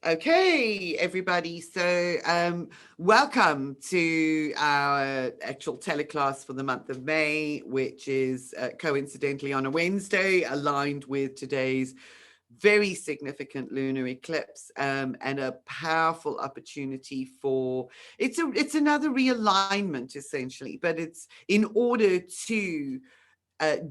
Okay, everybody. So welcome to our actual teleclass for the month of May, which is coincidentally on a Wednesday, aligned with today's very significant lunar eclipse, and a powerful opportunity for it's another realignment essentially, but it's in order to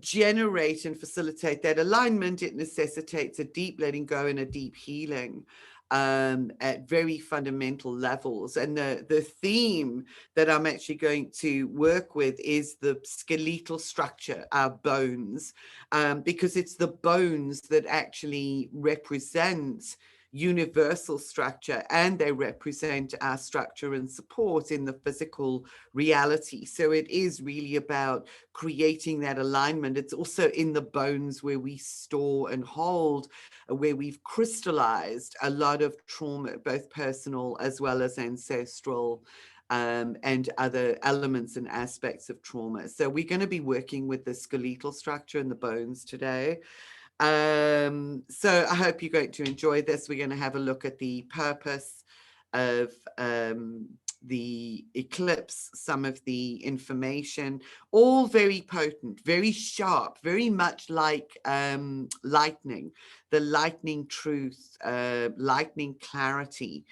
generate and facilitate that alignment. It necessitates a deep letting go and a deep healing at very fundamental levels. And the theme that I'm actually going to work with is the skeletal structure, our bones, because it's the bones that actually represent universal structure, and they represent our structure and support in the physical reality. So it is really about creating that alignment. It's also in the bones where we store and hold, where we've crystallized a lot of trauma, both personal as well as ancestral, and other elements and aspects of trauma. So we're going to be working with the skeletal structure and the bones today. So I hope you're going to enjoy this. We're going to have a look at the purpose of the eclipse, some of the information, all very potent, very sharp, very much like lightning, the lightning truth, lightning clarity,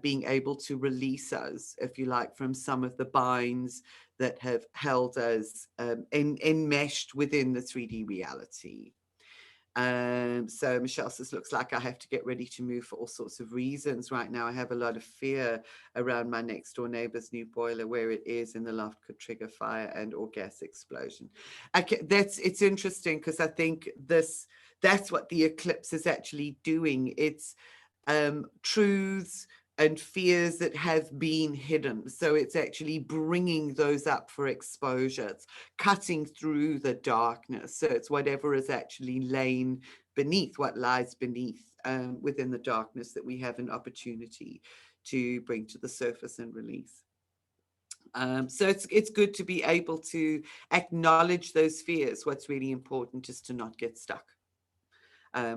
being able to release us, if you like, from some of the binds that have held us enmeshed within the 3D reality. So Michelle says, looks like I have to get ready to move for all sorts of reasons. Right now, I have a lot of fear around my next door neighbor's new boiler. Where it is in the loft could trigger fire and or gas explosion. Okay, it's interesting because I think that's what the eclipse is actually doing. It's truths and fears that have been hidden. So it's actually bringing those up for exposure. It's cutting through the darkness. So it's whatever is actually lain beneath, what lies beneath within the darkness, that we have an opportunity to bring to the surface and release. So it's good to be able to acknowledge those fears. What's really important is to not get stuck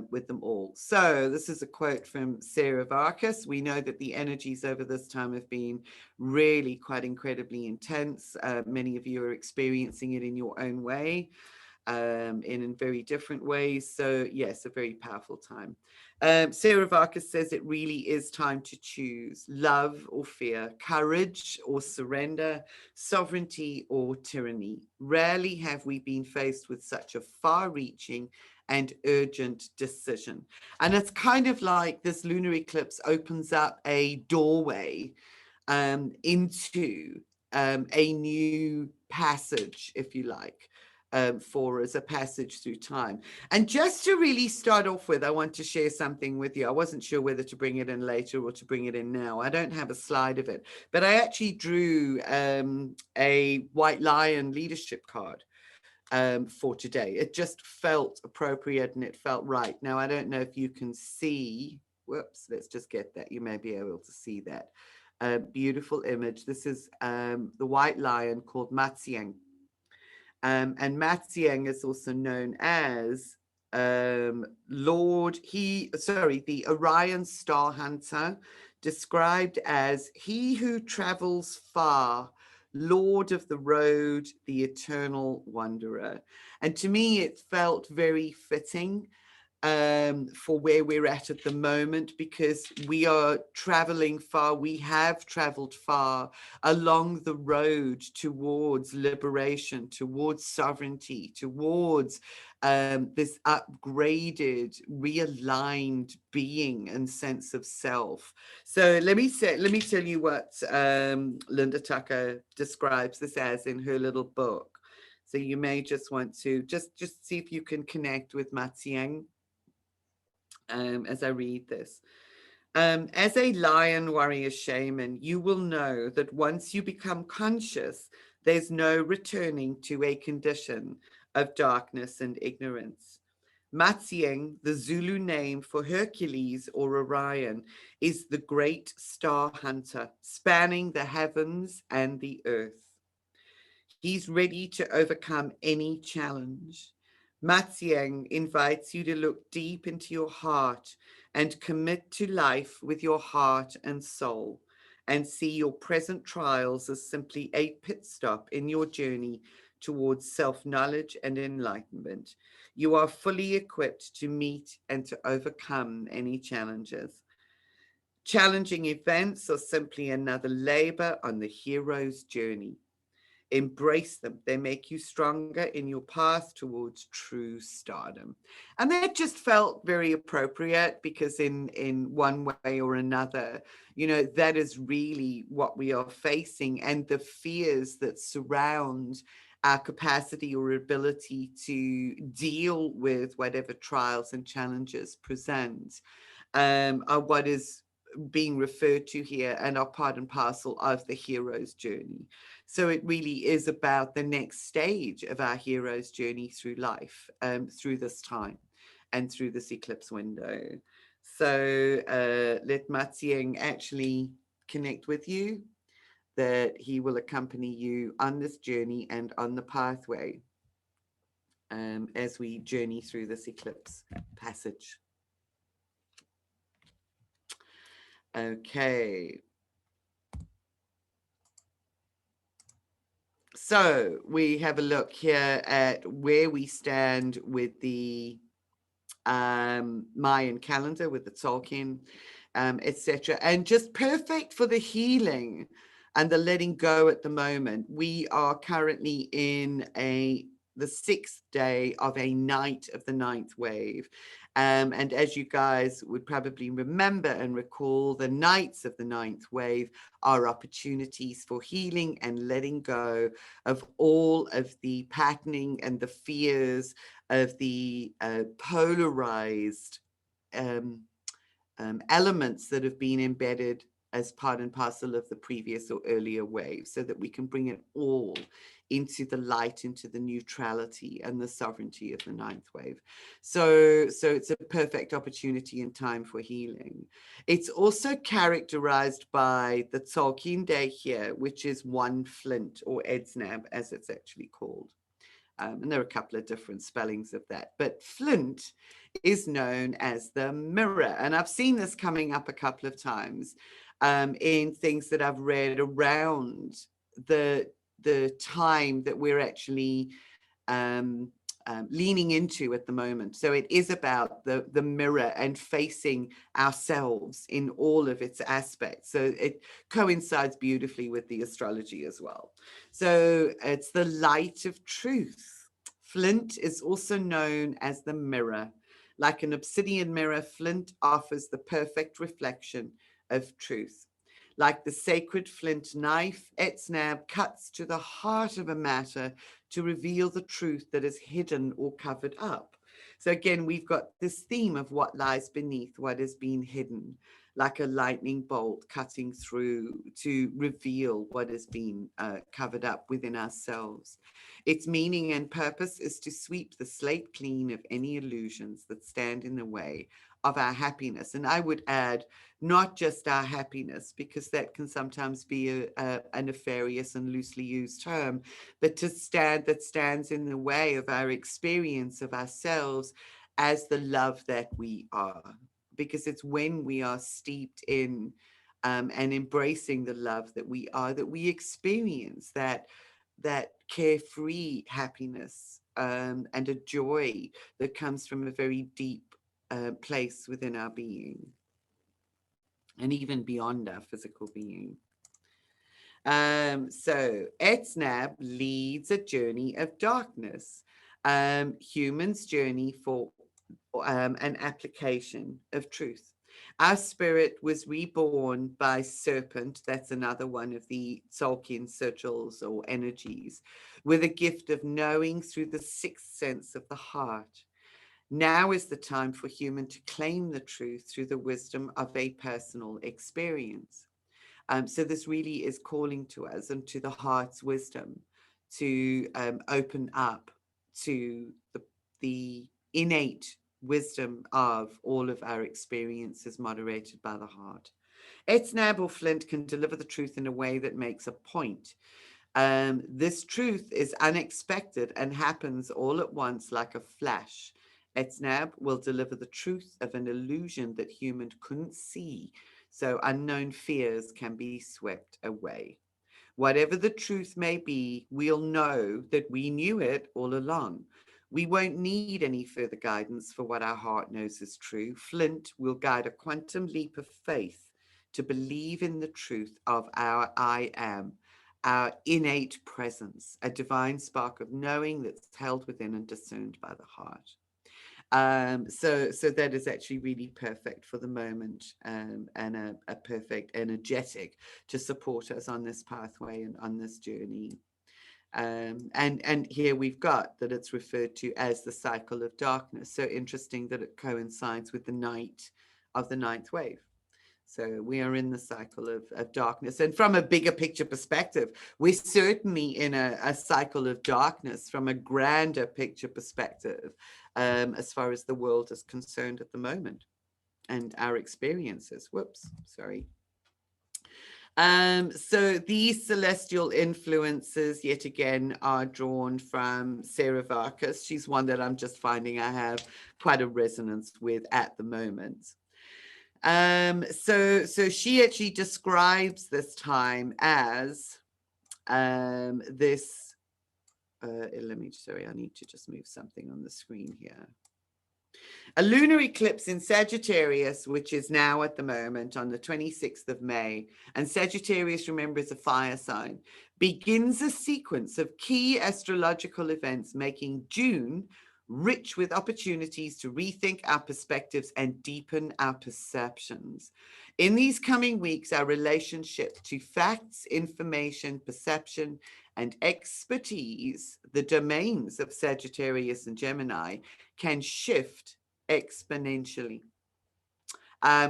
with them all. So this is a quote from Sarah Varkas. We know that the energies over this time have been really quite incredibly intense. Many of you are experiencing it in your own way, in very different ways. So yes, a very powerful time. Sarah Varkas says it really is time to choose love or fear, courage or surrender, sovereignty or tyranny. Rarely have we been faced with such a far-reaching and urgent decision. And it's kind of like this lunar eclipse opens up a doorway into a new passage, if you like, for us, a passage through time. And just to really start off with, I want to share something with you. I wasn't sure whether to bring it in later or to bring it in now. I don't have a slide of it, but I actually drew a white lion leadership card for today. It just felt appropriate and it felt right. Now, I don't know if you can see, whoops, let's just get that. You may be able to see that. Beautiful image. This is the white lion called Matsiang. And Matsiang is also known as the Orion star hunter, described as he who travels far, Lord of the road, the eternal wanderer. And to me, it felt very fitting for where we're at the moment, because we are traveling far. We have traveled far along the road towards liberation, towards sovereignty, towards this upgraded, realigned being and sense of self. So let me tell you what Linda Tucker describes this as in her little book. So you may just want to just see if you can connect with Matsiang as I read this. As a lion warrior shaman, you will know that once you become conscious, there's no returning to a condition of darkness and ignorance. Matsiang, the Zulu name for Hercules or Orion, is the great star hunter spanning the heavens and the earth. He's ready to overcome any challenge. Matsiang invites you to look deep into your heart and commit to life with your heart and soul, and see your present trials as simply a pit stop in your journey towards self-knowledge and enlightenment. You are fully equipped to meet and to overcome any challenges. Challenging events are simply another labor on the hero's journey. Embrace them. They make you stronger in your path towards true stardom. And that just felt very appropriate, because in one way or another, that is really what we are facing, and the fears that surround our capacity or ability to deal with whatever trials and challenges present, are what is being referred to here, and are part and parcel of the hero's journey. So it really is about the next stage of our hero's journey through life, through this time and through this eclipse window. So let Matsiang actually connect with you, that he will accompany you on this journey and on the pathway, as we journey through this eclipse passage. Okay. So we have a look here at where we stand with the Mayan calendar, with the Tolkien, etc. And just perfect for the healing and the letting go at the moment. We are currently in the 6th day of a night of the 9th wave. And as you guys would probably remember and recall, the nights of the 9th wave are opportunities for healing and letting go of all of the patterning and the fears of the polarized elements that have been embedded as part and parcel of the previous or earlier wave, so that we can bring it all into the light, into the neutrality and the sovereignty of the 9th wave. So it's a perfect opportunity and time for healing. It's also characterized by the Tolkien day here, which is one flint, or Edsnab as it's actually called. And there are a couple of different spellings of that. But flint is known as the mirror. And I've seen this coming up a couple of times in things that I've read around the time that we're actually leaning into at the moment. So it is about the mirror and facing ourselves in all of its aspects. So it coincides beautifully with the astrology as well. So it's the light of truth. Flint is also known as the mirror. Like an obsidian mirror, flint offers the perfect reflection of truth. Like the sacred flint knife, Etznab cuts to the heart of a matter to reveal the truth that is hidden or covered up. So again, we've got this theme of what lies beneath, what has been hidden, like a lightning bolt cutting through to reveal what has been covered up within ourselves. Its meaning and purpose is to sweep the slate clean of any illusions that stand in the way of our happiness. And I would add, not just our happiness, because that can sometimes be a nefarious and loosely used term, but that stands in the way of our experience of ourselves as the love that we are. Because it's when we are steeped in and embracing the love that we are, that we experience that carefree happiness and a joy that comes from a very deep place within our being, and even beyond our physical being. So Etznab leads a journey of darkness, humans' journey for an application of truth. Our spirit was reborn by serpent, that's another one of the Tolkien sigils or energies, with a gift of knowing through the sixth sense of the heart. Now is the time for human to claim the truth through the wisdom of a personal experience. So this really is calling to us and to the heart's wisdom to open up to the innate wisdom of all of our experiences moderated by the heart. Etznab or flint can deliver the truth in a way that makes a point. This truth is unexpected and happens all at once like a flash. Etnab will deliver the truth of an illusion that human couldn't see, so unknown fears can be swept away. Whatever the truth may be, we'll know that we knew it all along. We won't need any further guidance for what our heart knows is true. Flint will guide a quantum leap of faith to believe in the truth of our I am, our innate presence, a divine spark of knowing that's held within and discerned by the heart. So that is actually really perfect for the moment, and a perfect energetic to support us on this pathway and on this journey. And here we've got that it's referred to as the cycle of darkness. So interesting that it coincides with the night of the ninth wave. So we are in the cycle of darkness. And from a bigger picture perspective, we're certainly in a cycle of darkness from a grander picture perspective, as far as the world is concerned at the moment and our experiences. Whoops, sorry. So these celestial influences, yet again, are drawn from Sarah Varkas. She's one that I'm just finding I have quite a resonance with at the moment. So she actually describes this time as this. Sorry, I need to just move something on the screen here. A lunar eclipse in Sagittarius, which is now at the moment on the 26th of May, and Sagittarius, remember, is a fire sign, begins a sequence of key astrological events, making June rich with opportunities to rethink our perspectives and deepen our perceptions. In these coming weeks, our relationship to facts, information, perception, and expertise, the domains of Sagittarius and Gemini, can shift exponentially.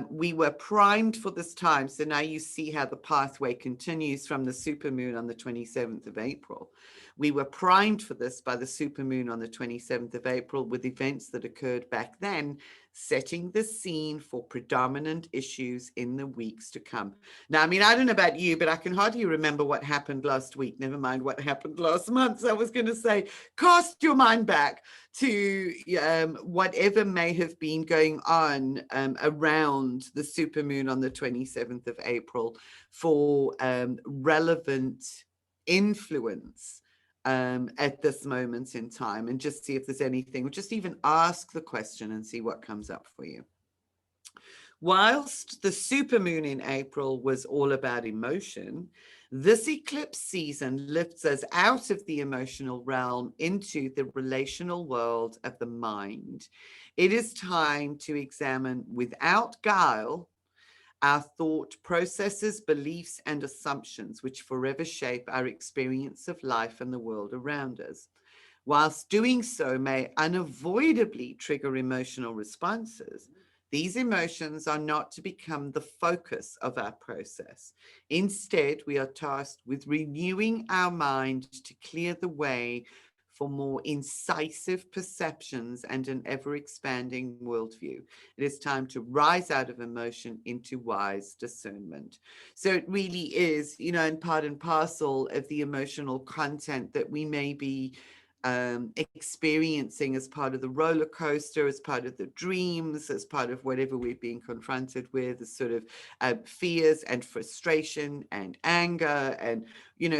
We were primed for this time. So now you see how the pathway continues from the supermoon on the 27th of April. We were primed for this by the supermoon on the 27th of April with events that occurred back then, setting the scene for predominant issues in the weeks to come. Now, I mean, I don't know about you, but I can hardly remember what happened last week, never mind what happened last month. So I was going to say, cast your mind back to whatever may have been going on around the supermoon on the 27th of April for relevant influence at this moment in time, and just see if there's anything, or just even ask the question and see what comes up for you. Whilst the supermoon in April was all about emotion, this eclipse season lifts us out of the emotional realm into the relational world of the mind. It is time to examine without guile our thought processes, beliefs, and assumptions, which forever shape our experience of life and the world around us. Whilst doing so may unavoidably trigger emotional responses, these emotions are not to become the focus of our process. Instead, we are tasked with renewing our mind to clear the way for more incisive perceptions and an ever-expanding worldview. It is time to rise out of emotion into wise discernment. So it really is, and part and parcel of the emotional content that we may be experiencing as part of the roller coaster, as part of the dreams, as part of whatever we're being confronted with, as sort of fears and frustration and anger and,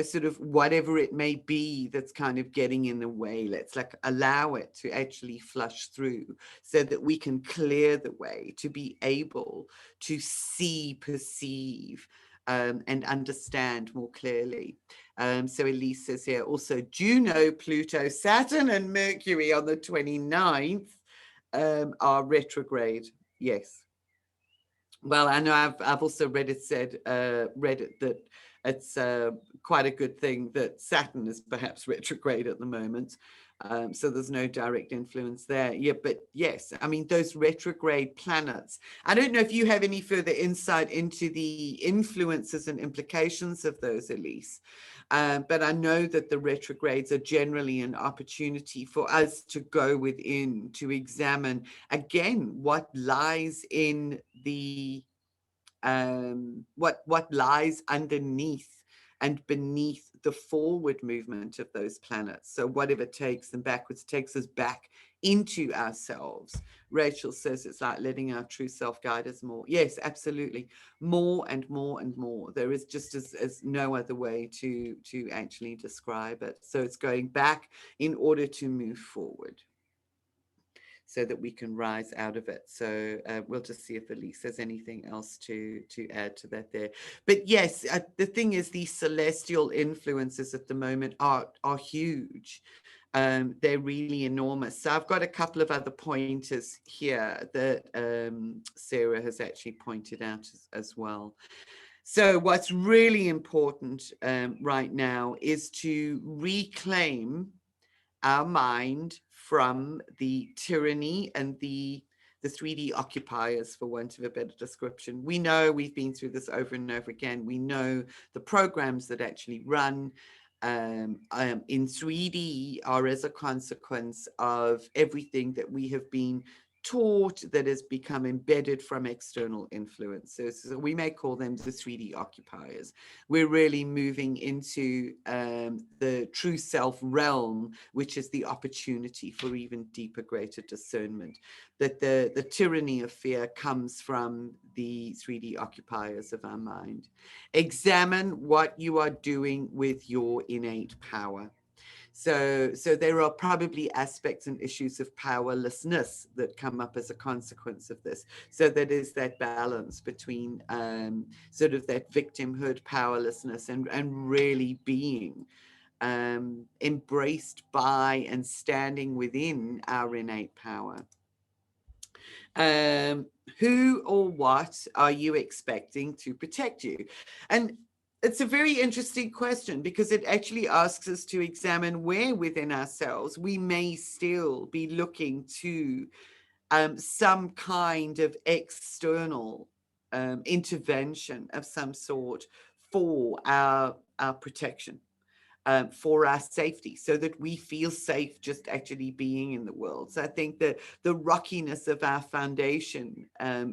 sort of whatever it may be that's kind of getting in the way. Let's allow it to actually flush through so that we can clear the way to be able to see, perceive, and understand more clearly. So Elise says here also Juno, Pluto, Saturn, and Mercury on the 29th are retrograde. Yes. Well, I know I've also read it that it's quite a good thing that Saturn is perhaps retrograde at the moment. So there's no direct influence there. Yeah, but yes, I mean, those retrograde planets. I don't know if you have any further insight into the influences and implications of those, Elise. But I know that the retrogrades are generally an opportunity for us to go within, to examine, again, what lies in what lies underneath and beneath the forward movement of those planets. So whatever takes them backwards takes us back into ourselves. Rachel says it's like letting our true self guide us more. Yes, absolutely. More and more and more. There is just as no other way to actually describe it. So it's going back in order to move forward, so that we can rise out of it. So we'll just see if Elise has anything else to add to that there. But yes, the thing is, these celestial influences at the moment are huge. They're really enormous. So I've got a couple of other pointers here that Sarah has actually pointed out as well. So what's really important right now is to reclaim our mind from the tyranny and the 3D occupiers, for want of a better description. We know, we've been through this over and over again. We know the programs that actually run in 3D are as a consequence of everything that we have been taught that has become embedded from external influences. So we may call them the 3D occupiers. We're really moving into the true self realm, which is the opportunity for even deeper, greater discernment. That the tyranny of fear comes from the 3D occupiers of our mind. Examine what you are doing with your innate power. So there are probably aspects and issues of powerlessness that come up as a consequence of this. So that is that balance between sort of that victimhood, powerlessness, and really being embraced by and standing within our innate power. Who or what are you expecting to protect you? And it's a very interesting question, because it actually asks us to examine where within ourselves we may still be looking to some kind of external intervention of some sort for our protection. For our safety, so that we feel safe just actually being in the world. So I think that the rockiness of our foundation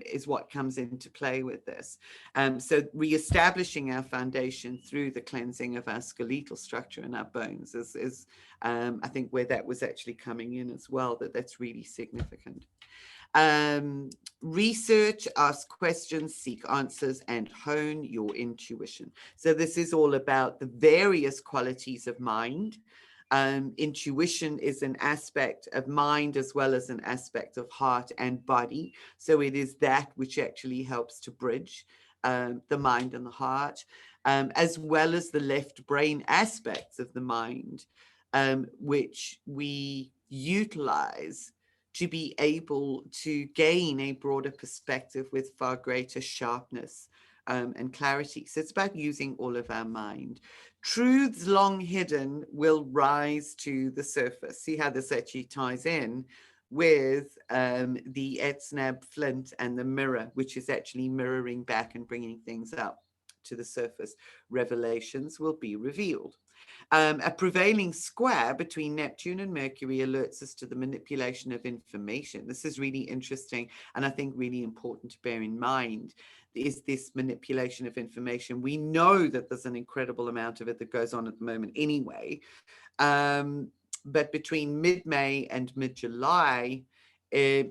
is what comes into play with this. So reestablishing our foundation through the cleansing of our skeletal structure and our bones is I think where that was actually coming in as well, that's really significant. Research, ask questions, seek answers, and hone your intuition. So this is all about the various qualities of mind. Intuition is an aspect of mind as well as an aspect of heart and body. So it is that which actually helps to bridge the mind and the heart, as well as the left brain aspects of the mind, which we utilize to be able to gain a broader perspective with far greater sharpness and clarity. So it's about using all of our mind. Truths long hidden will rise to the surface. See how this actually ties in with the Etznab flint and the mirror, which is actually mirroring back and bringing things up to the surface. Revelations will be revealed. A prevailing square between Neptune and Mercury alerts us to the manipulation of information. This is really interesting, and I think really important to bear in mind, is this manipulation of information. We know that there's an incredible amount of it that goes on at the moment anyway, but between mid-May and mid-July,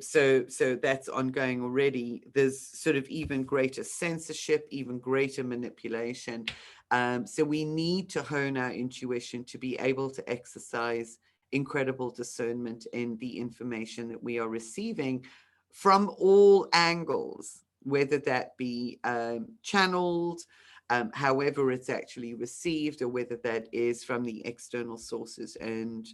so that's ongoing already, there's sort of even greater censorship, even greater manipulation. So we need to hone our intuition to be able to exercise incredible discernment in the information that we are receiving from all angles, whether that be channeled, however it's actually received, or whether that is from the external sources and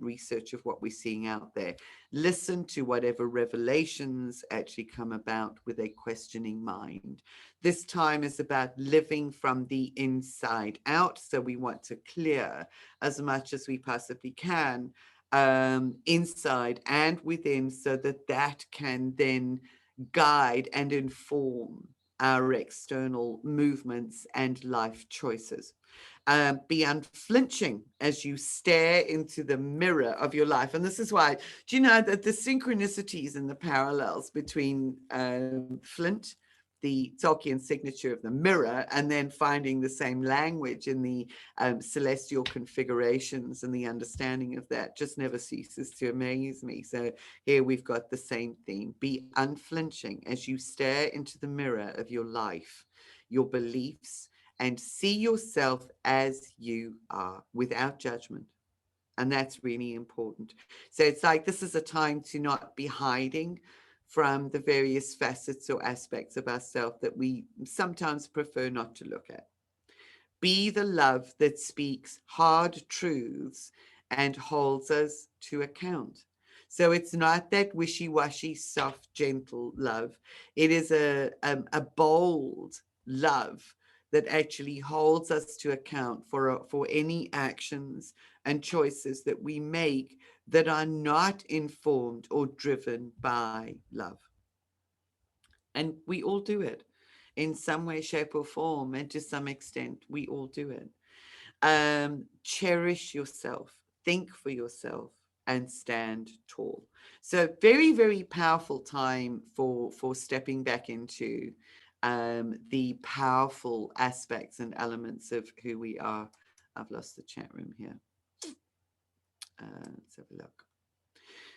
research of what we're seeing out there. Listen to whatever revelations actually come about with a questioning mind. This time is about living from the inside out. So we want to clear as much as we possibly can inside and within, so that that can then guide and inform our external movements and life choices. Be unflinching as you stare into the mirror of your life. And this is why, do you know that the synchronicities and the parallels between Flint, the Tolkien signature of the mirror, and then finding the same language in the celestial configurations, and the understanding of that just never ceases to amaze me. So here we've got the same theme. Be unflinching as you stare into the mirror of your life, your beliefs, and see yourself as you are without judgment. And that's really important. So it's like this is a time to not be hiding from the various facets or aspects of ourselves that we sometimes prefer not to look at. Be the love that speaks hard truths and holds us to account. So it's not that wishy-washy, soft, gentle love. It is a bold love that actually holds us to account for any actions and choices that we make that are not informed or driven by love. And we all do it in some way, shape, or form. And to some extent, we all do it. Cherish yourself, think for yourself, and stand tall. So very, very powerful time for stepping back into the powerful aspects and elements of who we are. I've lost the chat room here. Let's have a look.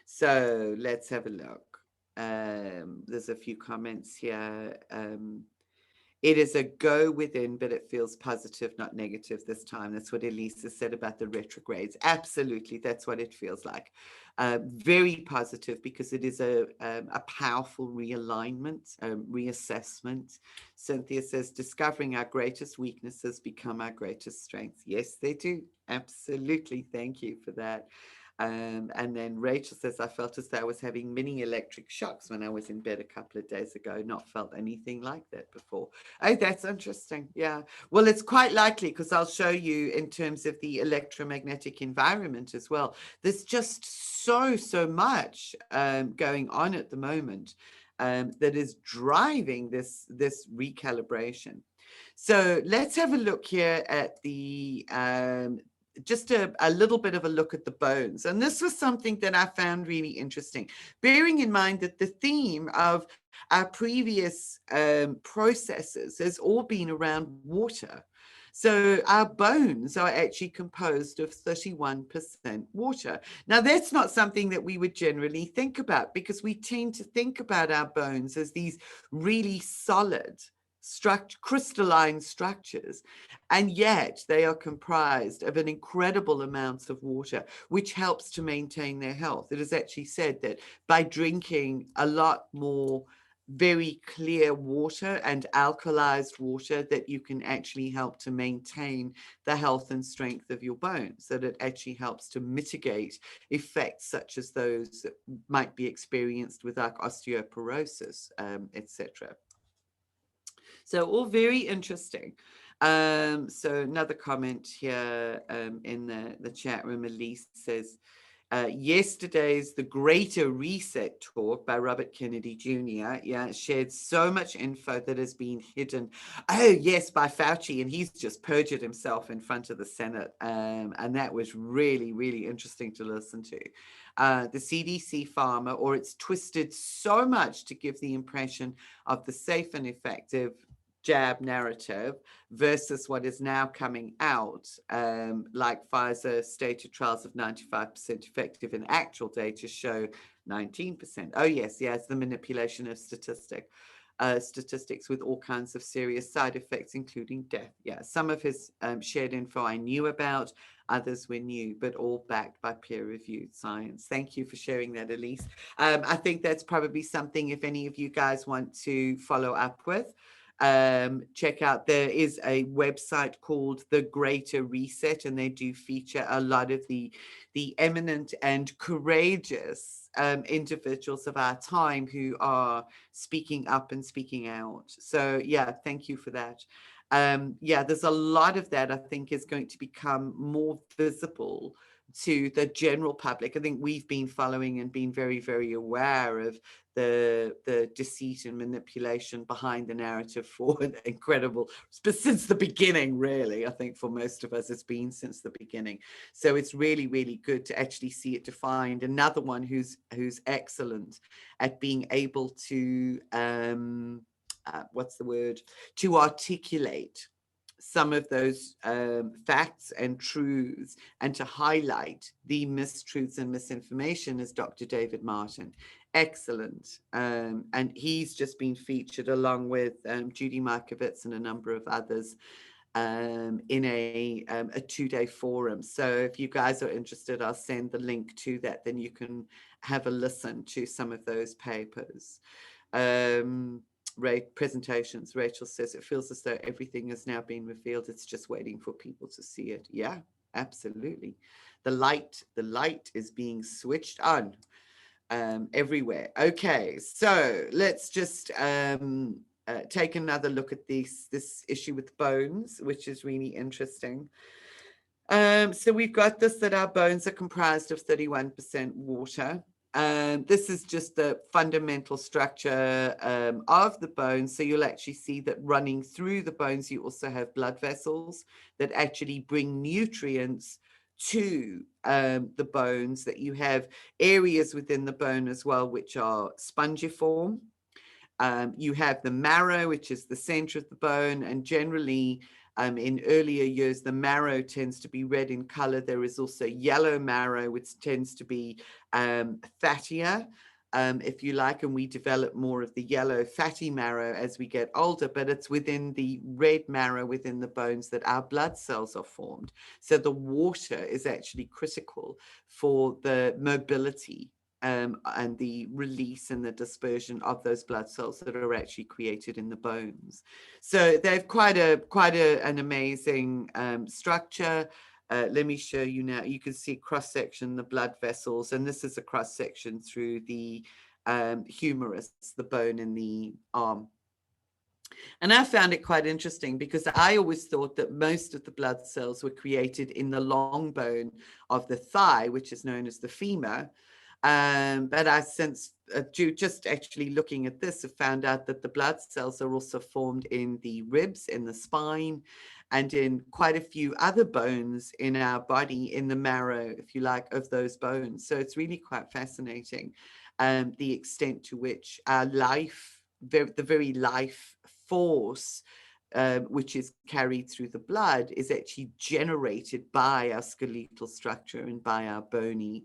So let's have a look. There's a few comments here. It is a go within, but it feels positive, not negative this time. That's what Elisa said about the retrogrades. Absolutely, that's what it feels like. Very positive, because it is a powerful realignment, reassessment. Cynthia says, discovering our greatest weaknesses become our greatest strengths. Yes, they do. Absolutely. Thank you for that. And then Rachel says, I felt as though I was having mini electric shocks when I was in bed a couple of days ago. Not felt anything like that before. Oh, that's interesting. Yeah. Well, it's quite likely, because I'll show you in terms of the electromagnetic environment as well. There's just so much going on at the moment that is driving this recalibration. So let's have a look here at the just a little bit of a look at the bones. And this was something that I found really interesting, bearing in mind that the theme of our previous processes has all been around water. So our bones are actually composed of 31% water. Now, that's not something that we would generally think about, because we tend to think about our bones as these really solid, crystalline structures, and yet they are comprised of an incredible amount of water, which helps to maintain their health. It is actually said that by drinking a lot more very clear water and alkalized water, that you can actually help to maintain the health and strength of your bones, that it actually helps to mitigate effects such as those that might be experienced with like osteoporosis, etc. So all very interesting. So another comment here in the chat room, Elise says, yesterday's The Greater Reset talk by Robert Kennedy Jr. Shared so much info that has been hidden. Oh, yes, by Fauci, and he's just perjured himself in front of the Senate. And that was really, really interesting to listen to. The CDC pharma, or it's twisted so much to give the impression of the safe and effective jab narrative versus what is now coming out, like Pfizer stated trials of 95% effective, and actual data show 19%. Oh, yes, the manipulation of statistics with all kinds of serious side effects, including death. Yeah, some of his shared info I knew about, others were new, but all backed by peer-reviewed science. Thank you for sharing that, Elise. I think that's probably something, if any of you guys want to follow up with, check out. There is a website called The Greater Reset, and they do feature a lot of the eminent and courageous individuals of our time who are speaking up and speaking out. So yeah, thank you for that. There's a lot of that I think is going to become more visible to the general public. I think we've been following and been very, very aware of the deceit and manipulation behind the narrative for incredible, since the beginning, really. I think for most of us, it's been since the beginning. So it's really, really good to actually see it defined. Another one who's excellent at being able to what's the word, to articulate some of those facts and truths and to highlight the mistruths and misinformation is Dr. David Martin. Excellent. And he's just been featured along with Judy Markovitz and a number of others in a 2-day forum. So if you guys are interested, I'll send the link to that. Then you can have a listen to some of those papers. Presentations. Rachel says it feels as though everything has now been revealed. It's just waiting for people to see it. Yeah, absolutely. The light is being switched on everywhere. Okay, so let's just take another look at this issue with bones, which is really interesting. So we've got this, that our bones are comprised of 31% water. This is just the fundamental structure of the bones. So you'll actually see that running through the bones, you also have blood vessels that actually bring nutrients to the bones, that you have areas within the bone as well, which are spongiform. You have the marrow, which is the center of the bone, and generally in earlier years, the marrow tends to be red in color. There is also yellow marrow, which tends to be fattier, if you like, and we develop more of the yellow fatty marrow as we get older, but it's within the red marrow within the bones that our blood cells are formed. So the water is actually critical for the mobility and the release and the dispersion of those blood cells that are actually created in the bones. So they have quite an amazing structure. Let me show you now. You can see cross section, the blood vessels, and this is a cross section through the humerus, the bone in the arm. And I found it quite interesting because I always thought that most of the blood cells were created in the long bone of the thigh, which is known as the femur. But I since just actually looking at this, have found out that the blood cells are also formed in the ribs, in the spine, and in quite a few other bones in our body, in the marrow, if you like, of those bones. So it's really quite fascinating, the extent to which our life, the very life force, which is carried through the blood, is actually generated by our skeletal structure and by our bony,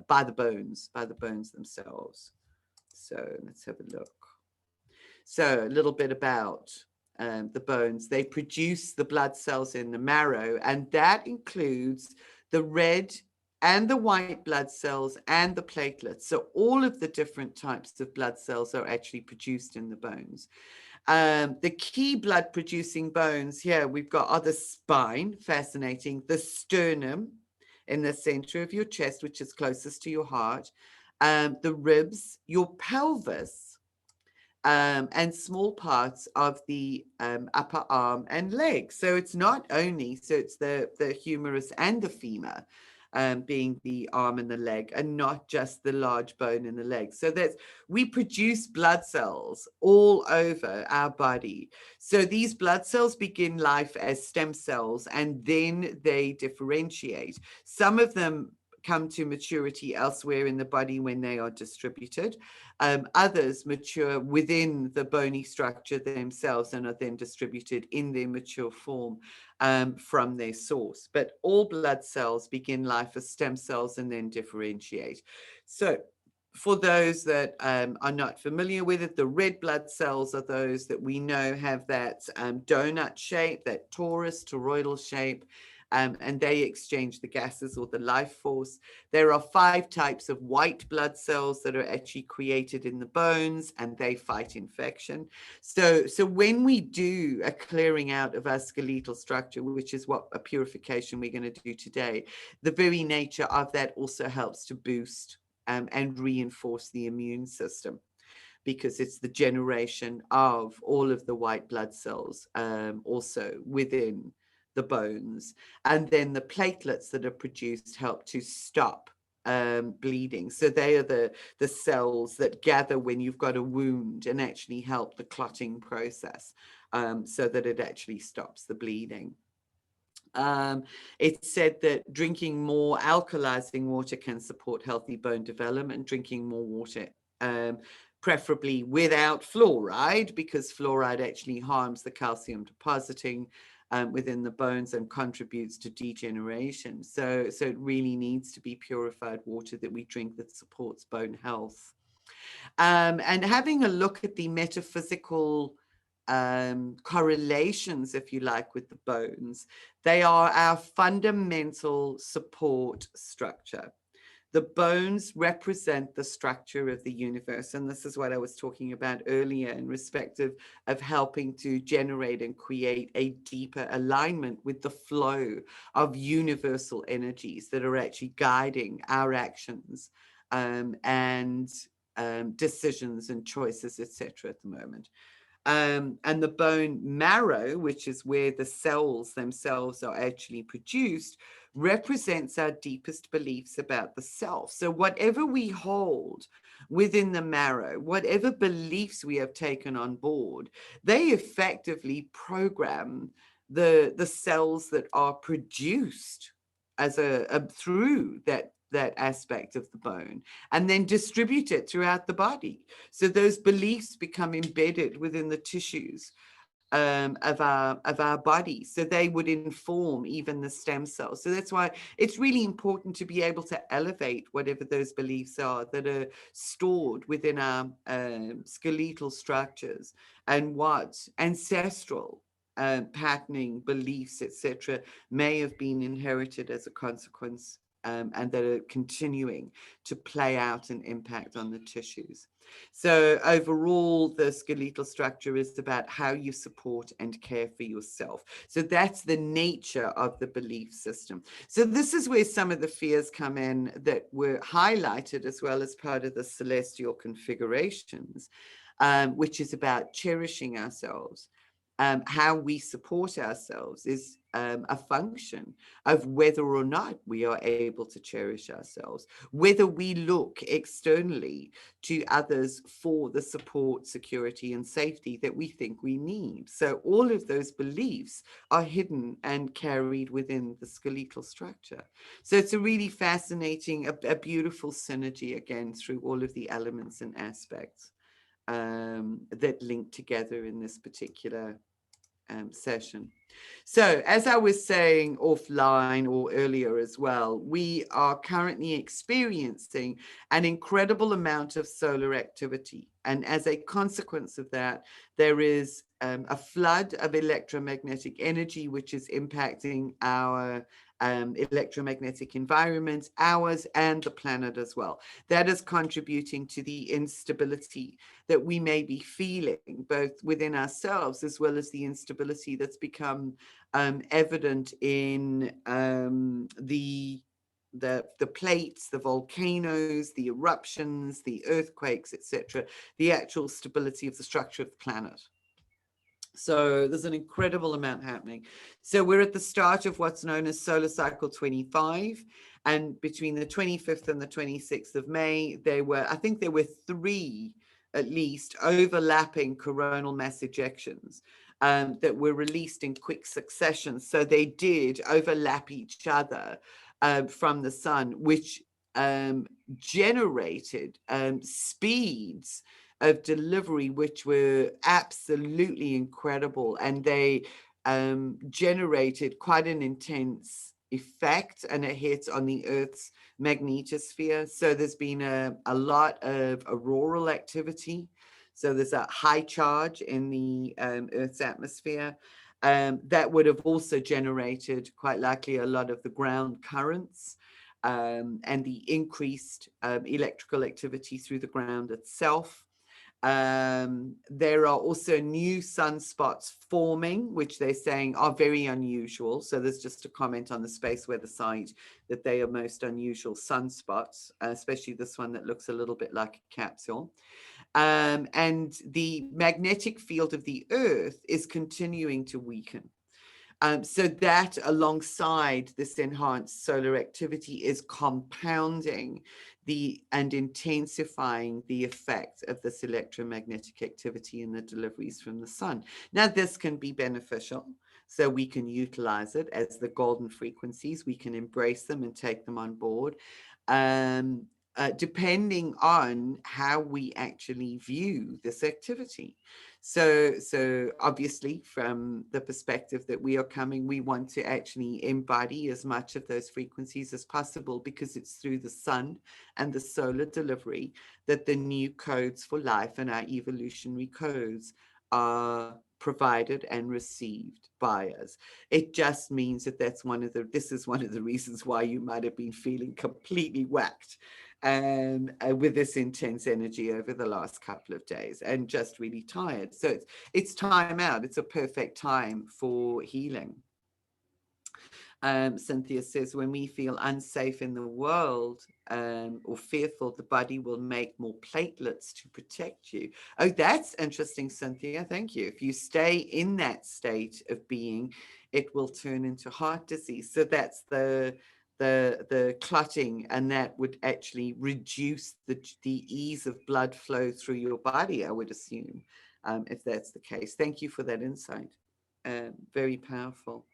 by the bones themselves. So let's have a look. So a little bit about the bones. They produce the blood cells in the marrow, and that includes the red and the white blood cells and the platelets. So all of the different types of blood cells are actually produced in the bones. The key blood producing bones here we've got are the spine, fascinating, the sternum in the center of your chest, which is closest to your heart, the ribs, your pelvis, and small parts of the upper arm and leg. So it's not only, so it's the humerus and the femur, being the arm and the leg, and not just the large bone in the leg. So that's, we produce blood cells all over our body. So these blood cells begin life as stem cells, and then they differentiate. Some of them come to maturity elsewhere in the body when they are distributed. Others mature within the bony structure themselves and are then distributed in their mature form from their source. But all blood cells begin life as stem cells and then differentiate. So for those that are not familiar with it, the red blood cells are those that we know have that donut shape, that toroidal shape, and they exchange the gases or the life force. There are 5 types of white blood cells that are actually created in the bones, and they fight infection. So when we do a clearing out of our skeletal structure, which is what a purification we're going to do today, the very nature of that also helps to boost and reinforce the immune system, because it's the generation of all of the white blood cells also within the bones. And then the platelets that are produced help to stop bleeding. So they are the cells that gather when you've got a wound and actually help the clotting process, so that it actually stops the bleeding. It's said that drinking more alkalizing water can support healthy bone development. Drinking more water preferably without fluoride, because fluoride actually harms the calcium depositing within the bones and contributes to degeneration. So it really needs to be purified water that we drink that supports bone health. And having a look at the metaphysical correlations, if you like, with the bones, they are our fundamental support structure. The bones represent the structure of the universe. And this is what I was talking about earlier in respect of helping to generate and create a deeper alignment with the flow of universal energies that are actually guiding our actions and decisions and choices, etc. at the moment. And the bone marrow, which is where the cells themselves are actually produced, represents our deepest beliefs about the self. So whatever we hold within the marrow, whatever beliefs we have taken on board, they effectively program the cells that are produced as through that aspect of the bone, and then distribute it throughout the body. So those beliefs become embedded within the tissues of our body. So they would inform even the stem cells. So that's why it's really important to be able to elevate whatever those beliefs are that are stored within our skeletal structures, and what ancestral patterning, beliefs, etc., may have been inherited as a consequence, and that are continuing to play out and impact on the tissues. So overall, the skeletal structure is about how you support and care for yourself. So that's the nature of the belief system. So this is where some of the fears come in that were highlighted as well as part of the celestial configurations, which is about cherishing ourselves. How we support ourselves is a function of whether or not we are able to cherish ourselves, whether we look externally to others for the support, security, and safety that we think we need. So all of those beliefs are hidden and carried within the skeletal structure. So it's a really fascinating, a beautiful synergy again through all of the elements and aspects that link together in this particular session. So as I was saying offline or earlier as well, we are currently experiencing an incredible amount of solar activity. And as a consequence of that, there is a flood of electromagnetic energy, which is impacting our electromagnetic environment, ours and the planet as well. That is contributing to the instability that we may be feeling, both within ourselves as well as the instability that's become evident in the plates, the volcanoes, the eruptions, the earthquakes, etc., the actual stability of the structure of the planet. So there's an incredible amount happening. So we're at the start of what's known as solar cycle 25. And between the 25th and the 26th of May, I think there were 3 at least overlapping coronal mass ejections that were released in quick succession. So they did overlap each other from the sun, which generated speeds of delivery which were absolutely incredible, and they generated quite an intense effect and a hit on the Earth's magnetosphere. So there's been a lot of auroral activity. So there's a high charge in the Earth's atmosphere that would have also generated quite likely a lot of the ground currents and the increased electrical activity through the ground itself. There are also new sunspots forming, which they're saying are very unusual. So there's just a comment on the space weather site that they are most unusual sunspots, especially this one that looks a little bit like a capsule. And the magnetic field of the Earth is continuing to weaken. So that alongside this enhanced solar activity is compounding and intensifying the effect of this electromagnetic activity in the deliveries from the sun. Now, this can be beneficial. So we can utilize it as the golden frequencies. We can embrace them and take them on board. depending on how we actually view this activity. So obviously, from the perspective that we are coming, we want to actually embody as much of those frequencies as possible, because it's through the sun and the solar delivery that the new codes for life and our evolutionary codes are provided and received by us. It just means that this is one of the reasons why you might have been feeling completely whacked with this intense energy over the last couple of days, and just really tired. So it's time out. It's a perfect time for healing. Cynthia says, when we feel unsafe in the world or fearful, the body will make more platelets to protect you. Oh, that's interesting, Cynthia. Thank you. If you stay in that state of being, it will turn into heart disease. So that's the clotting, and that would actually reduce the ease of blood flow through your body, I would assume, if that's the case. Thank you for that insight. Very powerful.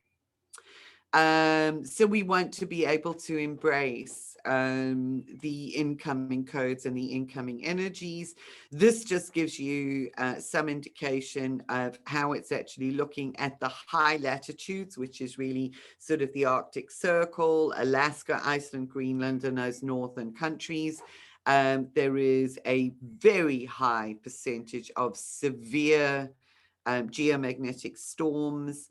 So we want to be able to embrace the incoming codes and the incoming energies. This just gives you some indication of how it's actually looking at the high latitudes, which is really sort of the Arctic Circle, Alaska, Iceland, Greenland, and those northern countries. There is a very high percentage of severe geomagnetic storms.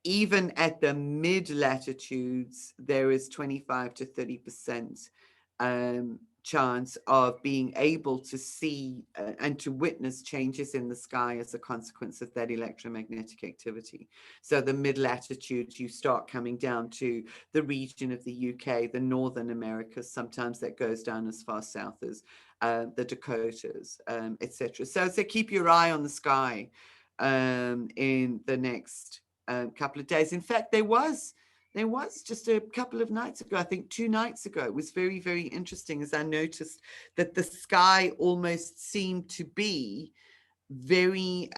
Even at the mid latitudes, there is 25 to 30% chance of being able to see and to witness changes in the sky as a consequence of that electromagnetic activity. So the mid latitudes, you start coming down to the region of the UK, the Northern Americas. Sometimes that goes down as far south as the Dakotas, etc. So keep your eye on the sky in the next couple of days. In fact, there was just a couple of nights ago, I think 2 nights ago, it was very, very interesting, as I noticed that the sky almost seemed to be very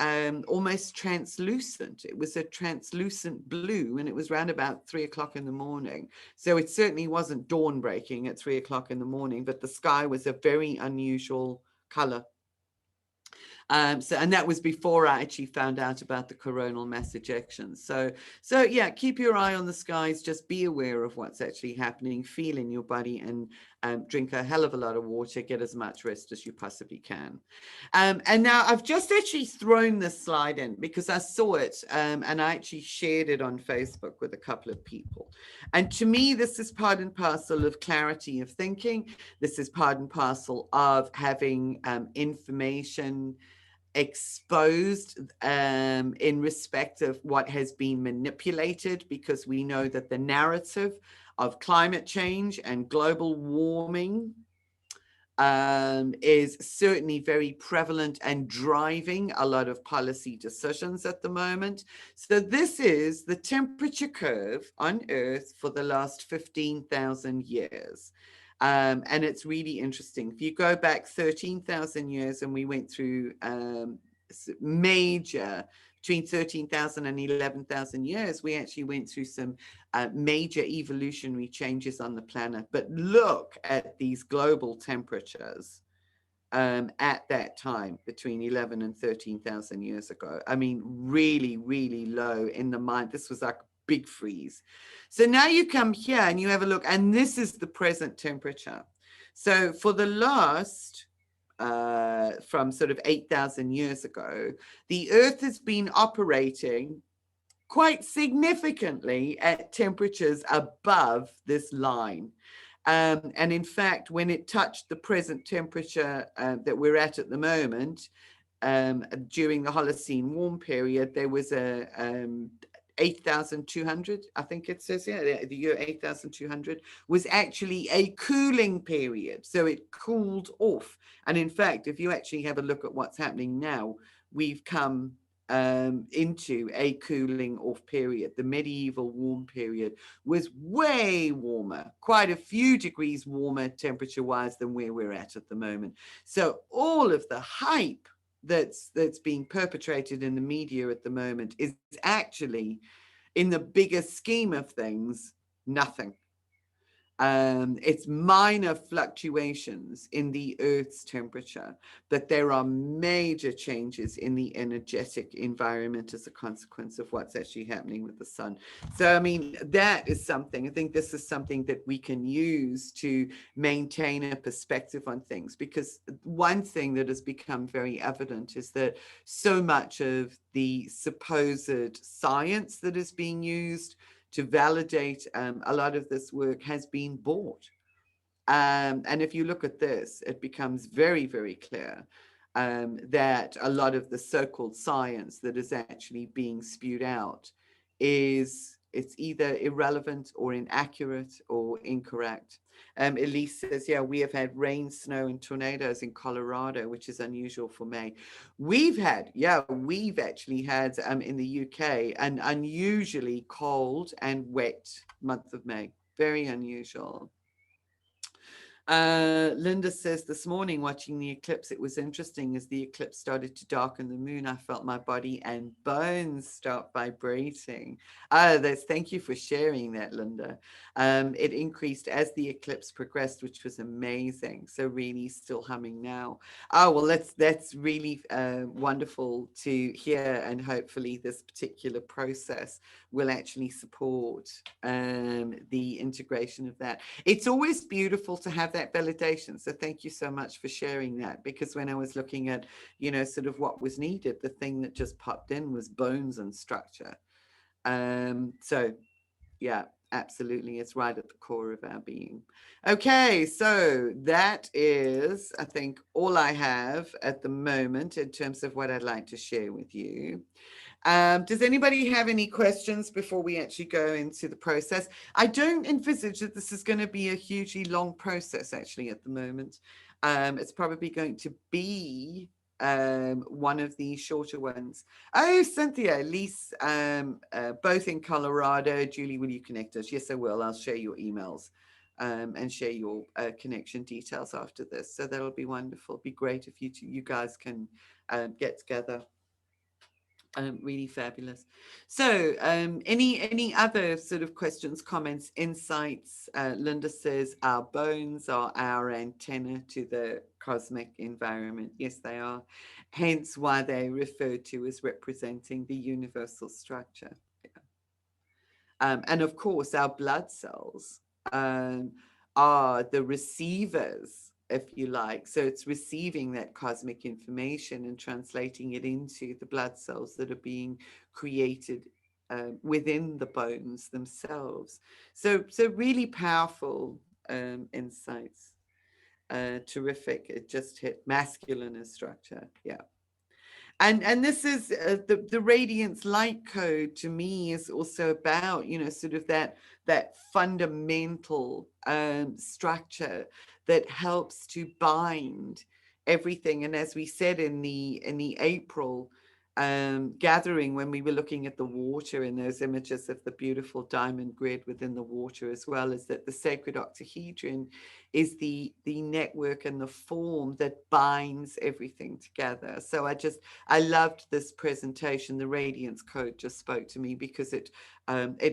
almost translucent. It was a translucent blue, and it was around about 3 o'clock in the morning. So it certainly wasn't dawn breaking at 3 o'clock in the morning, but the sky was a very unusual color. And that was before I actually found out about the coronal mass ejections. So yeah, keep your eye on the skies. Just be aware of what's actually happening. Feel in your body, and drink a hell of a lot of water. Get as much rest as you possibly can. And now I've just actually thrown this slide in because I saw it, and I actually shared it on Facebook with a couple of people. And to me, this is part and parcel of clarity of thinking. This is part and parcel of having information exposed in respect of what has been manipulated, because we know that the narrative of climate change and global warming is certainly very prevalent and driving a lot of policy decisions at the moment. So this is the temperature curve on Earth for the last 15,000 years. And it's really interesting. If you go back 13,000 years, and we went through major, between 13,000 and 11,000 years, we actually went through some major evolutionary changes on the planet. But look at these global temperatures at that time, between 11 and 13,000 years ago. I mean, really, really low in the mind. This was like big freeze. So now you come here and you have a look, and this is the present temperature. So for the last from sort of 8,000 years ago, the Earth has been operating quite significantly at temperatures above this line. And in fact, when it touched the present temperature that we're at the moment, during the Holocene warm period, there was a 8,200, I think it says here, the year 8,200 was actually a cooling period. So it cooled off. And in fact, if you actually have a look at what's happening now, we've come into a cooling off period. The medieval warm period was way warmer, quite a few degrees warmer temperature wise than where we're at the moment. So all of the hype that's being perpetrated in the media at the moment is actually, in the bigger scheme of things, nothing. It's minor fluctuations in the Earth's temperature, but there are major changes in the energetic environment as a consequence of what's actually happening with the sun. So, I mean, that is something, I think this is something that we can use to maintain a perspective on things, because one thing that has become very evident is that so much of the supposed science that is being used to validate a lot of this work has been bought. And if you look at this, it becomes very, very clear that a lot of the so-called science that is actually being spewed out it's either irrelevant or inaccurate or incorrect. Elise says, yeah, we have had rain, snow, and tornadoes in Colorado, which is unusual for May. We've actually had in the UK an unusually cold and wet month of May. Very unusual. Linda says, this morning watching the eclipse, it was interesting as the eclipse started to darken the moon. I felt my body and bones start vibrating. Thank you for sharing that, Linda. It increased as the eclipse progressed, which was amazing. So really still humming now. Oh, well, that's really wonderful to hear. And hopefully this particular process will actually support the integration of that. It's always beautiful to have that validation. So thank you so much for sharing that, because when I was looking at, sort of what was needed, the thing that just popped in was bones and structure. So yeah, absolutely. It's right at the core of our being. Okay, so that is, I think, all I have at the moment in terms of what I'd like to share with you. Does anybody have any questions before we actually go into the process? I don't envisage that this is going to be a hugely long process actually at the moment. It's probably going to be one of the shorter ones. Oh, Cynthia, Lise, both in Colorado. Julie, will you connect us? Yes, I will. I'll share your emails and share your connection details after this. So that'll be wonderful. It'd be great if you guys can get together. Really fabulous. So any other sort of questions, comments, insights? Linda says our bones are our antenna to the cosmic environment. Yes, they are. Hence why they're referred to as representing the universal structure. And of course, our blood cells are the receivers, if you like. So it's receiving that cosmic information and translating it into the blood cells that are being created within the bones themselves. So really powerful insights. Terrific. It just hit masculine as structure. Yeah. And this is the radiance light code to me is also about, sort of that fundamental structure that helps to bind everything. And as we said in the April gathering, when we were looking at the water in those images of the beautiful diamond grid within the water, as well as that the sacred octahedron is the network and the form that binds everything together. So I loved this presentation. The radiance code just spoke to me because it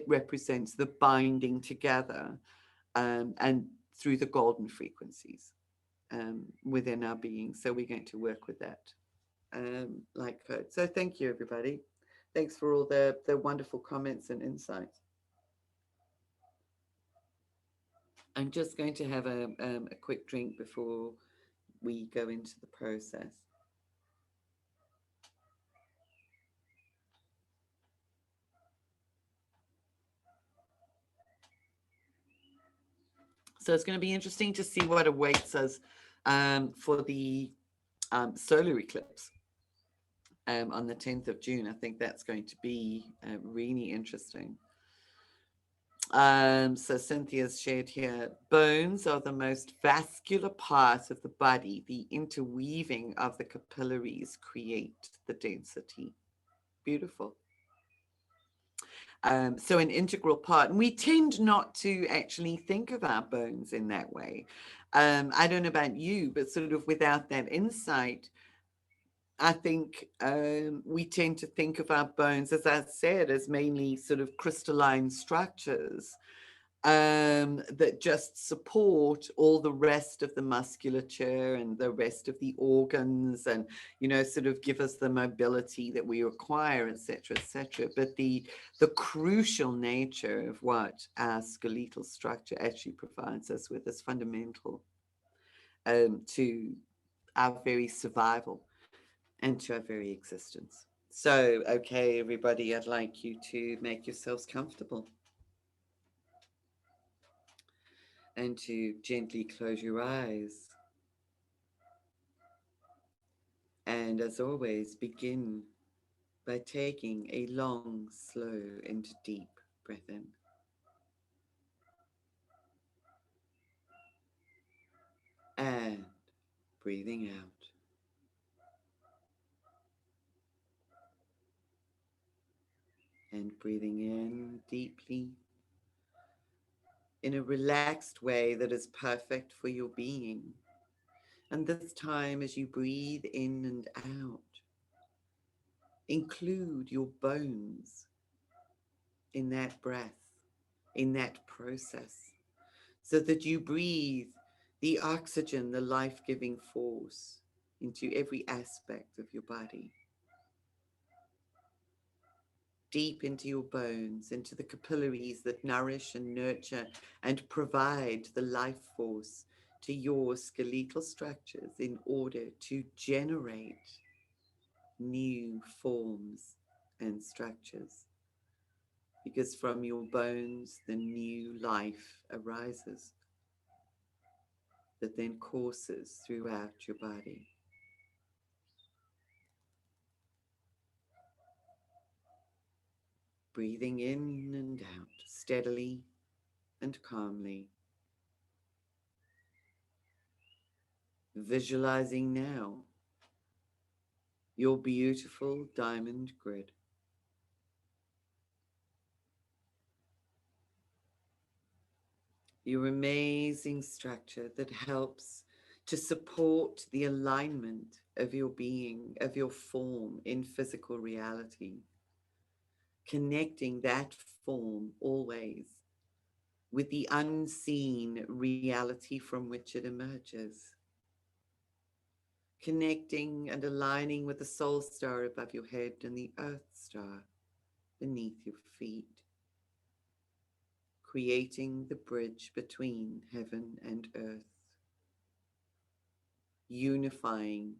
represents the binding together and through the golden frequencies within our being. So we're going to work with that light code. So thank you, everybody. Thanks for all the wonderful comments and insights. I'm just going to have a quick drink before we go into the process. So it's going to be interesting to see what awaits us for the solar eclipse on the 10th of June. I think that's going to be really interesting. So Cynthia's shared here, bones are the most vascular part of the body. The interweaving of the capillaries create the density. Beautiful. So an integral part. And we tend not to actually think of our bones in that way. I don't know about you, but sort of without that insight, I think we tend to think of our bones, as I said, as mainly sort of crystalline structures. that just support all the rest of the musculature and the rest of the organs, and sort of give us the mobility that we require, etc., etc. But the crucial nature of what our skeletal structure actually provides us with is fundamental to our very survival and to our very existence. So, okay, everybody, I'd like you to make yourselves comfortable and to gently close your eyes. And as always, begin by taking a long, slow, and deep breath in. And breathing out. And breathing in deeply in a relaxed way that is perfect for your being. And this time, as you breathe in and out, include your bones in that breath, in that process, so that you breathe the oxygen, the life-giving force into every aspect of your body, deep into your bones, into the capillaries that nourish and nurture and provide the life force to your skeletal structures in order to generate new forms and structures. Because from your bones, the new life arises that then courses throughout your body. Breathing in and out steadily and calmly. Visualizing now your beautiful diamond grid. Your amazing structure that helps to support the alignment of your being, of your form in physical reality, connecting that form always with the unseen reality from which it emerges, connecting and aligning with the soul star above your head and the earth star beneath your feet, creating the bridge between heaven and earth, unifying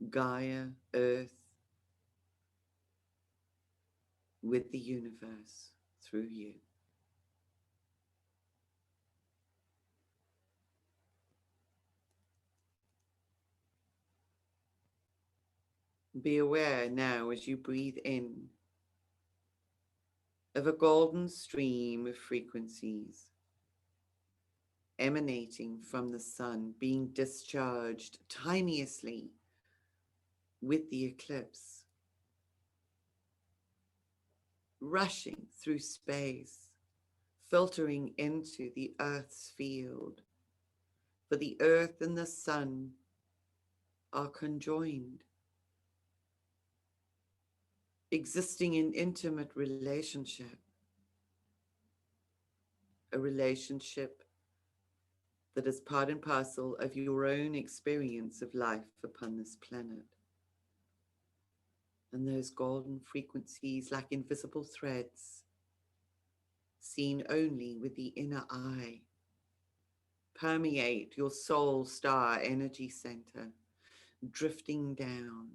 Gaia, earth, with the universe through you. Be aware now as you breathe in of a golden stream of frequencies emanating from the sun, being discharged timeously with the eclipse, rushing through space, filtering into the earth's field. For the earth and the sun are conjoined, existing in intimate relationship, a relationship that is part and parcel of your own experience of life upon this planet. And those golden frequencies, like invisible threads, seen only with the inner eye, permeate your soul star energy center, drifting down,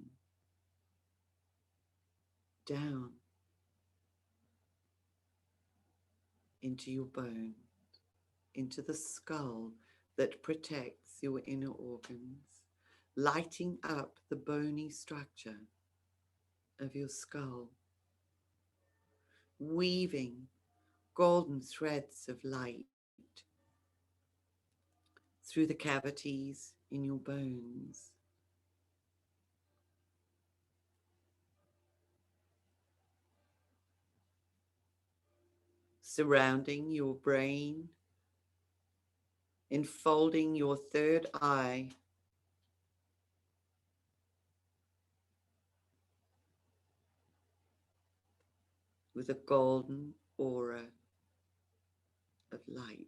down into your bone, into the skull that protects your inner organs, lighting up the bony structure of your skull, weaving golden threads of light through the cavities in your bones, surrounding your brain, enfolding your third eye, with a golden aura of light,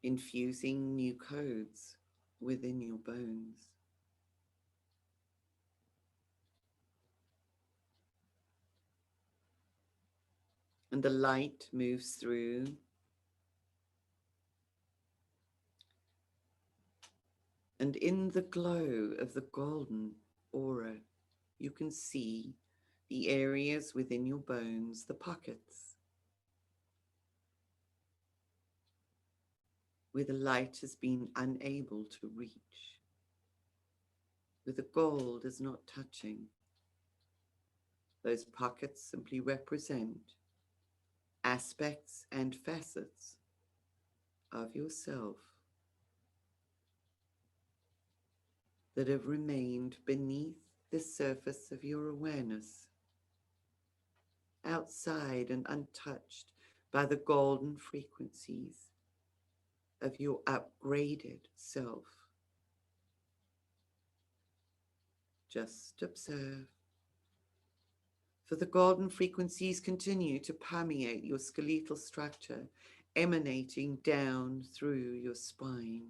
infusing new codes within your bones. And the light moves through, and in the glow of the golden aura, you can see the areas within your bones, the pockets, where the light has been unable to reach, where the gold is not touching. Those pockets simply represent aspects and facets of yourself that have remained beneath the surface of your awareness, outside and untouched by the golden frequencies of your upgraded self. Just observe. For the golden frequencies continue to permeate your skeletal structure, emanating down through your spine.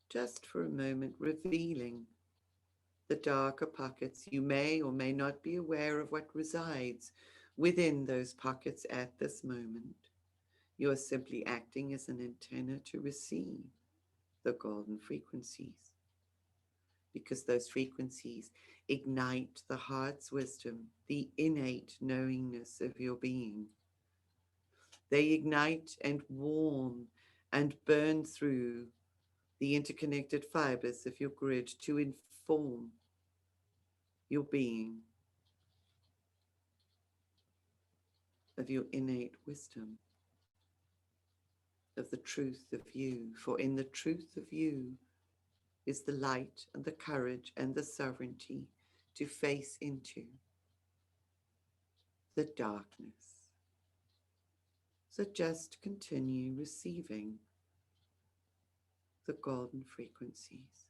Just for a moment, revealing the darker pockets. You may or may not be aware of what resides within those pockets at this moment. You are simply acting as an antenna to receive the golden frequencies, because those frequencies ignite the heart's wisdom, the innate knowingness of your being. They ignite and warm and burn through the interconnected fibers of your grid to inform your being of your innate wisdom, of the truth of you. For in the truth of you is the light and the courage and the sovereignty to face into the darkness. So just continue receiving the golden frequencies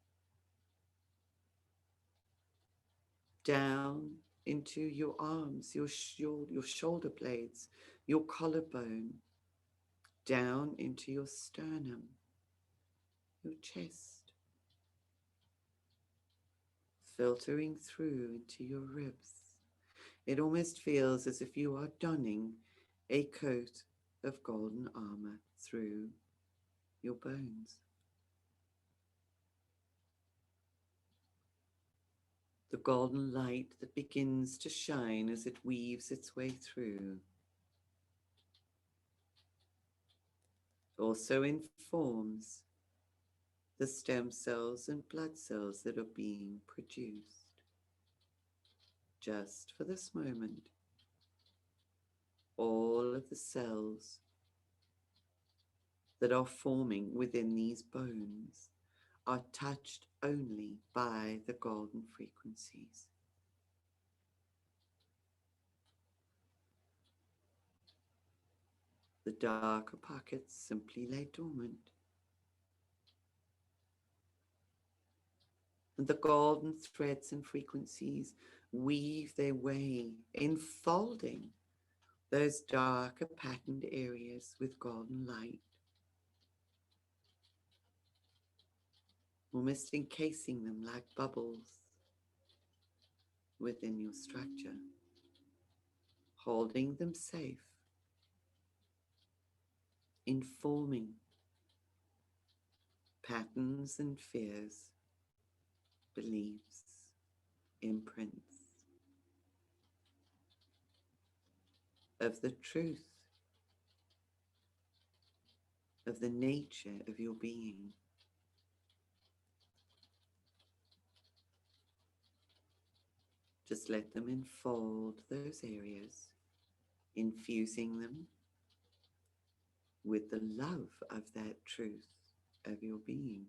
down into your arms, your shoulder blades, your collarbone, down into your sternum, your chest, filtering through into your ribs. It almost feels as if you are donning a coat of golden armor through your bones. The golden light that begins to shine as it weaves its way through also informs the stem cells and blood cells that are being produced. Just for this moment, all of the cells that are forming within these bones are touched only by the golden frequencies. The darker pockets simply lay dormant, and the golden threads and frequencies weave their way, enfolding those darker patterned areas with golden light, almost encasing them like bubbles within your structure, holding them safe, informing patterns and fears, beliefs, imprints of the truth of the nature of your being. Just let them enfold those areas, infusing them with the love of that truth of your being.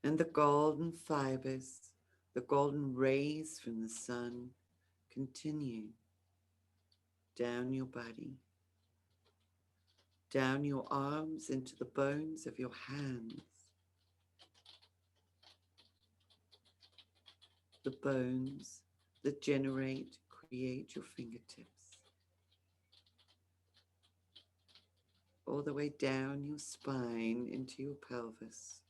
And the golden fibers, the golden rays from the sun continue down your body, down your arms into the bones of your hands, the bones that create your fingertips, all the way down your spine into your pelvis.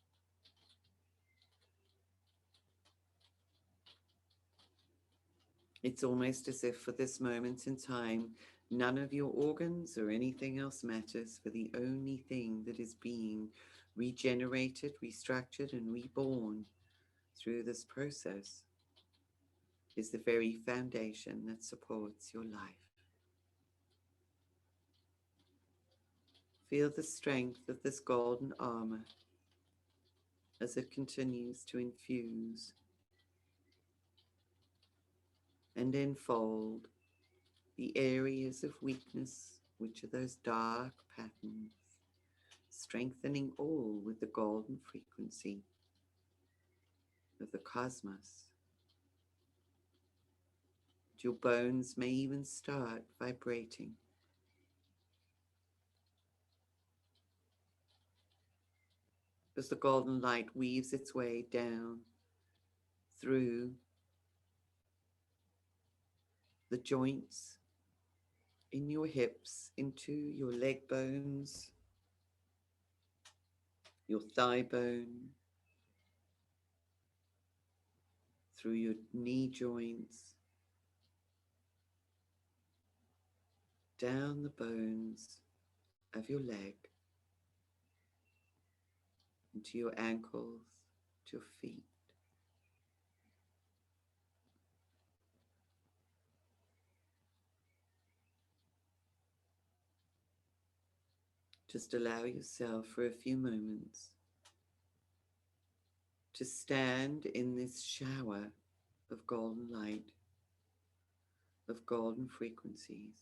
It's almost as if for this moment in time, none of your organs or anything else matters, for the only thing that is being regenerated, restructured, and reborn through this process is the very foundation that supports your life. Feel the strength of this golden armor as it continues to infuse and enfold the areas of weakness, which are those dark patterns, strengthening all with the golden frequency of the cosmos. Your bones may even start vibrating as the golden light weaves its way down through the joints in your hips, into your leg bones, your thigh bone, through your knee joints, down the bones of your leg, into your ankles, to your feet. Just allow yourself for a few moments to stand in this shower of golden light, of golden frequencies.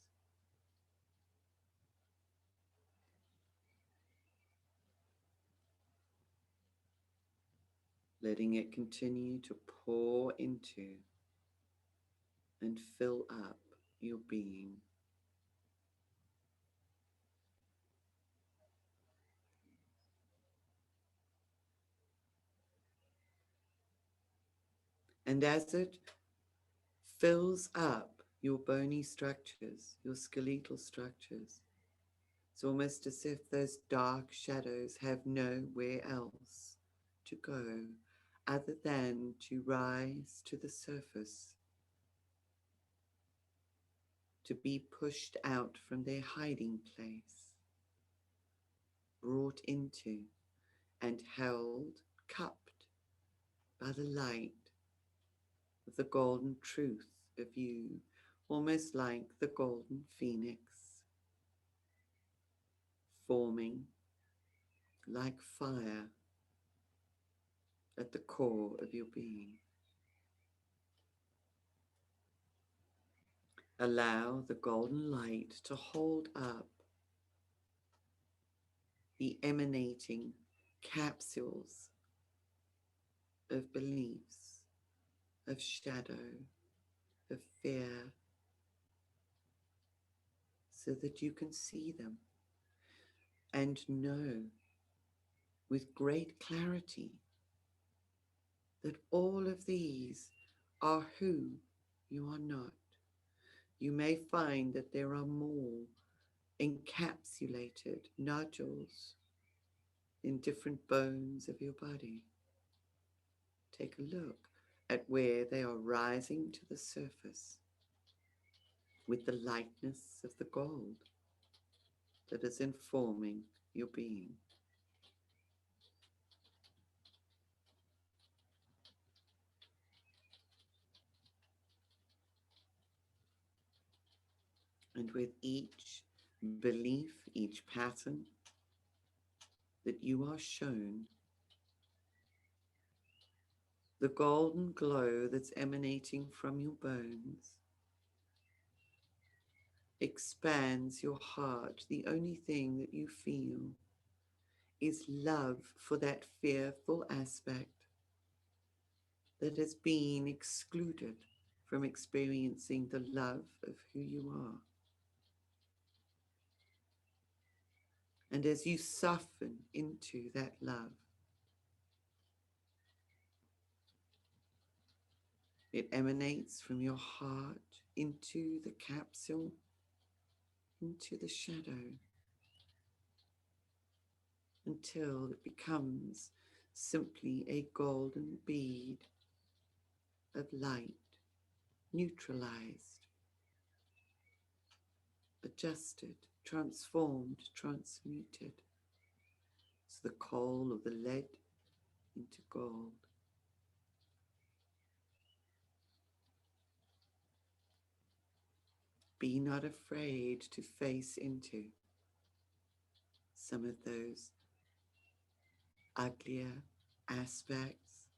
Letting it continue to pour into and fill up your being. And as it fills up your bony structures, your skeletal structures, it's almost as if those dark shadows have nowhere else to go other than to rise to the surface, to be pushed out from their hiding place, brought into and held, cupped by the light of the golden truth of you, almost like the golden phoenix, forming like fire at the core of your being. Allow the golden light to hold up the emanating capsules of beliefs, of shadow, of fear, so that you can see them and know with great clarity that all of these are who you are not. You may find that there are more encapsulated nodules in different bones of your body. Take a look at where they are rising to the surface with the lightness of the gold that is informing your being. And with each belief, each pattern that you are shown, the golden glow that's emanating from your bones expands your heart. The only thing that you feel is love for that fearful aspect that has been excluded from experiencing the love of who you are. And as you soften into that love, It emanates from your heart into the capsule, into the shadow, until it becomes simply a golden bead of light, neutralized, adjusted, transformed, transmuted. It's the coal of the lead into gold. Be not afraid to face into some of those uglier aspects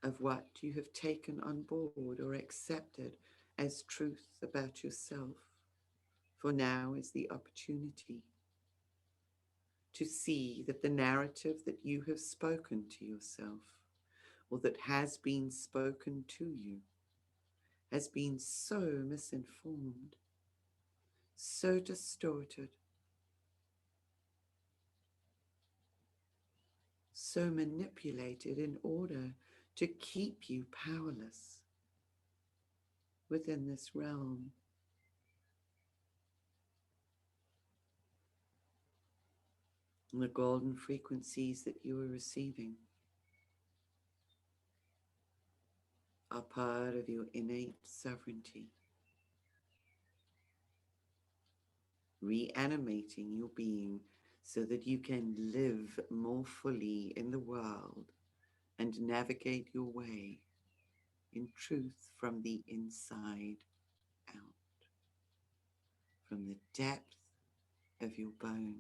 of what you have taken on board or accepted as truth about yourself. For now is the opportunity to see that the narrative that you have spoken to yourself, or that has been spoken to you, has been so misinformed, so distorted, so manipulated in order to keep you powerless within this realm. And the golden frequencies that you are receiving are part of your innate sovereignty, reanimating your being so that you can live more fully in the world and navigate your way in truth from the inside out, from the depth of your bones.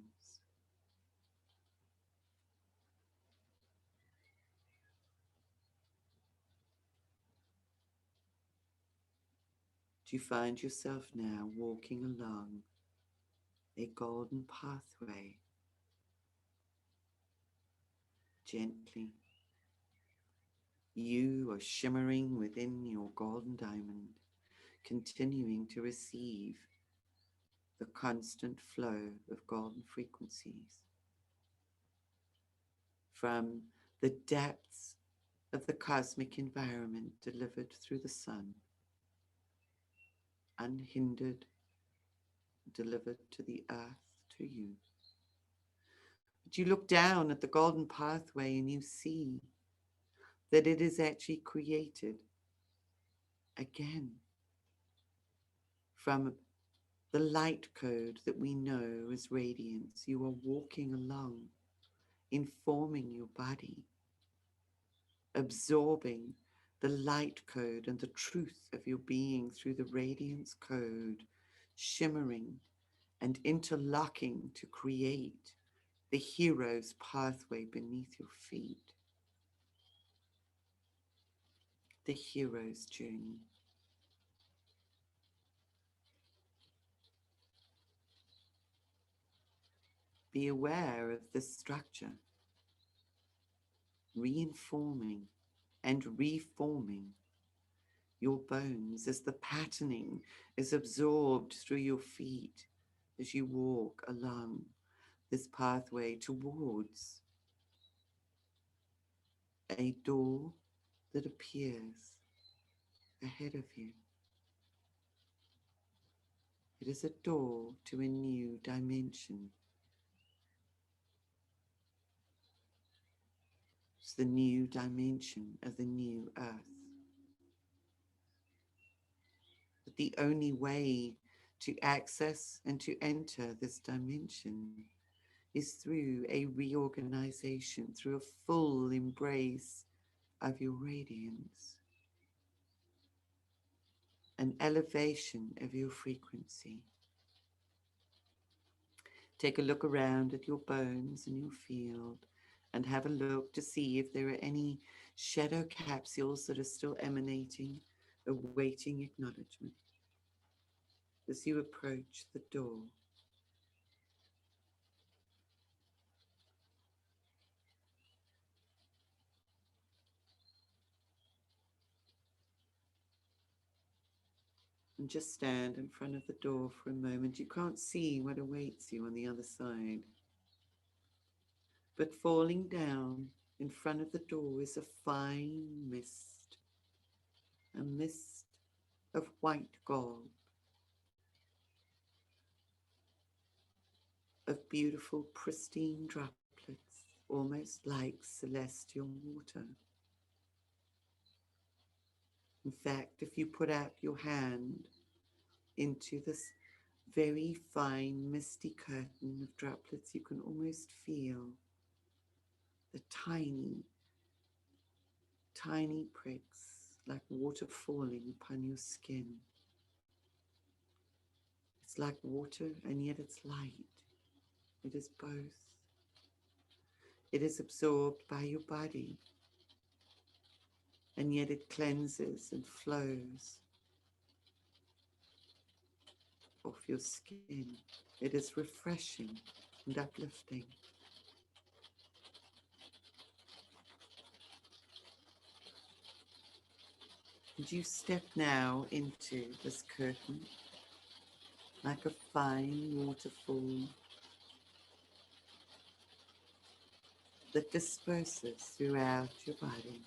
Do you find yourself now walking along a golden pathway, gently? You are shimmering within your golden diamond, continuing to receive the constant flow of golden frequencies from the depths of the cosmic environment delivered through the sun, unhindered, delivered to the earth, to you. But you look down at the golden pathway and you see that it is actually created again from the light code that we know as radiance. You are walking along, informing your body, absorbing the light code and the truth of your being through the radiance code, shimmering and interlocking to create the hero's pathway beneath your feet, the hero's journey. Be aware of this structure, reinforming and reforming your bones as the patterning is absorbed through your feet as you walk along this pathway towards a door that appears ahead of you. It is a door to a new dimension. It's the new dimension of the new earth. But the only way to access and to enter this dimension is through a reorganization, through a full embrace of your radiance, an elevation of your frequency. Take a look around at your bones and your field and have a look to see if there are any shadow capsules that are still emanating, awaiting acknowledgement as you approach the door. And just stand in front of the door for a moment. You can't see what awaits you on the other side. But falling down in front of the door is a fine mist, a mist of white gold, of beautiful, pristine droplets, almost like celestial water. In fact, if you put out your hand into this very fine, misty curtain of droplets, you can almost feel the tiny, tiny pricks like water falling upon your skin. It's like water, and yet it's light. It is both. It is absorbed by your body, and yet it cleanses and flows off your skin. It is refreshing and uplifting. And you step now into this curtain like a fine waterfall that disperses throughout your body,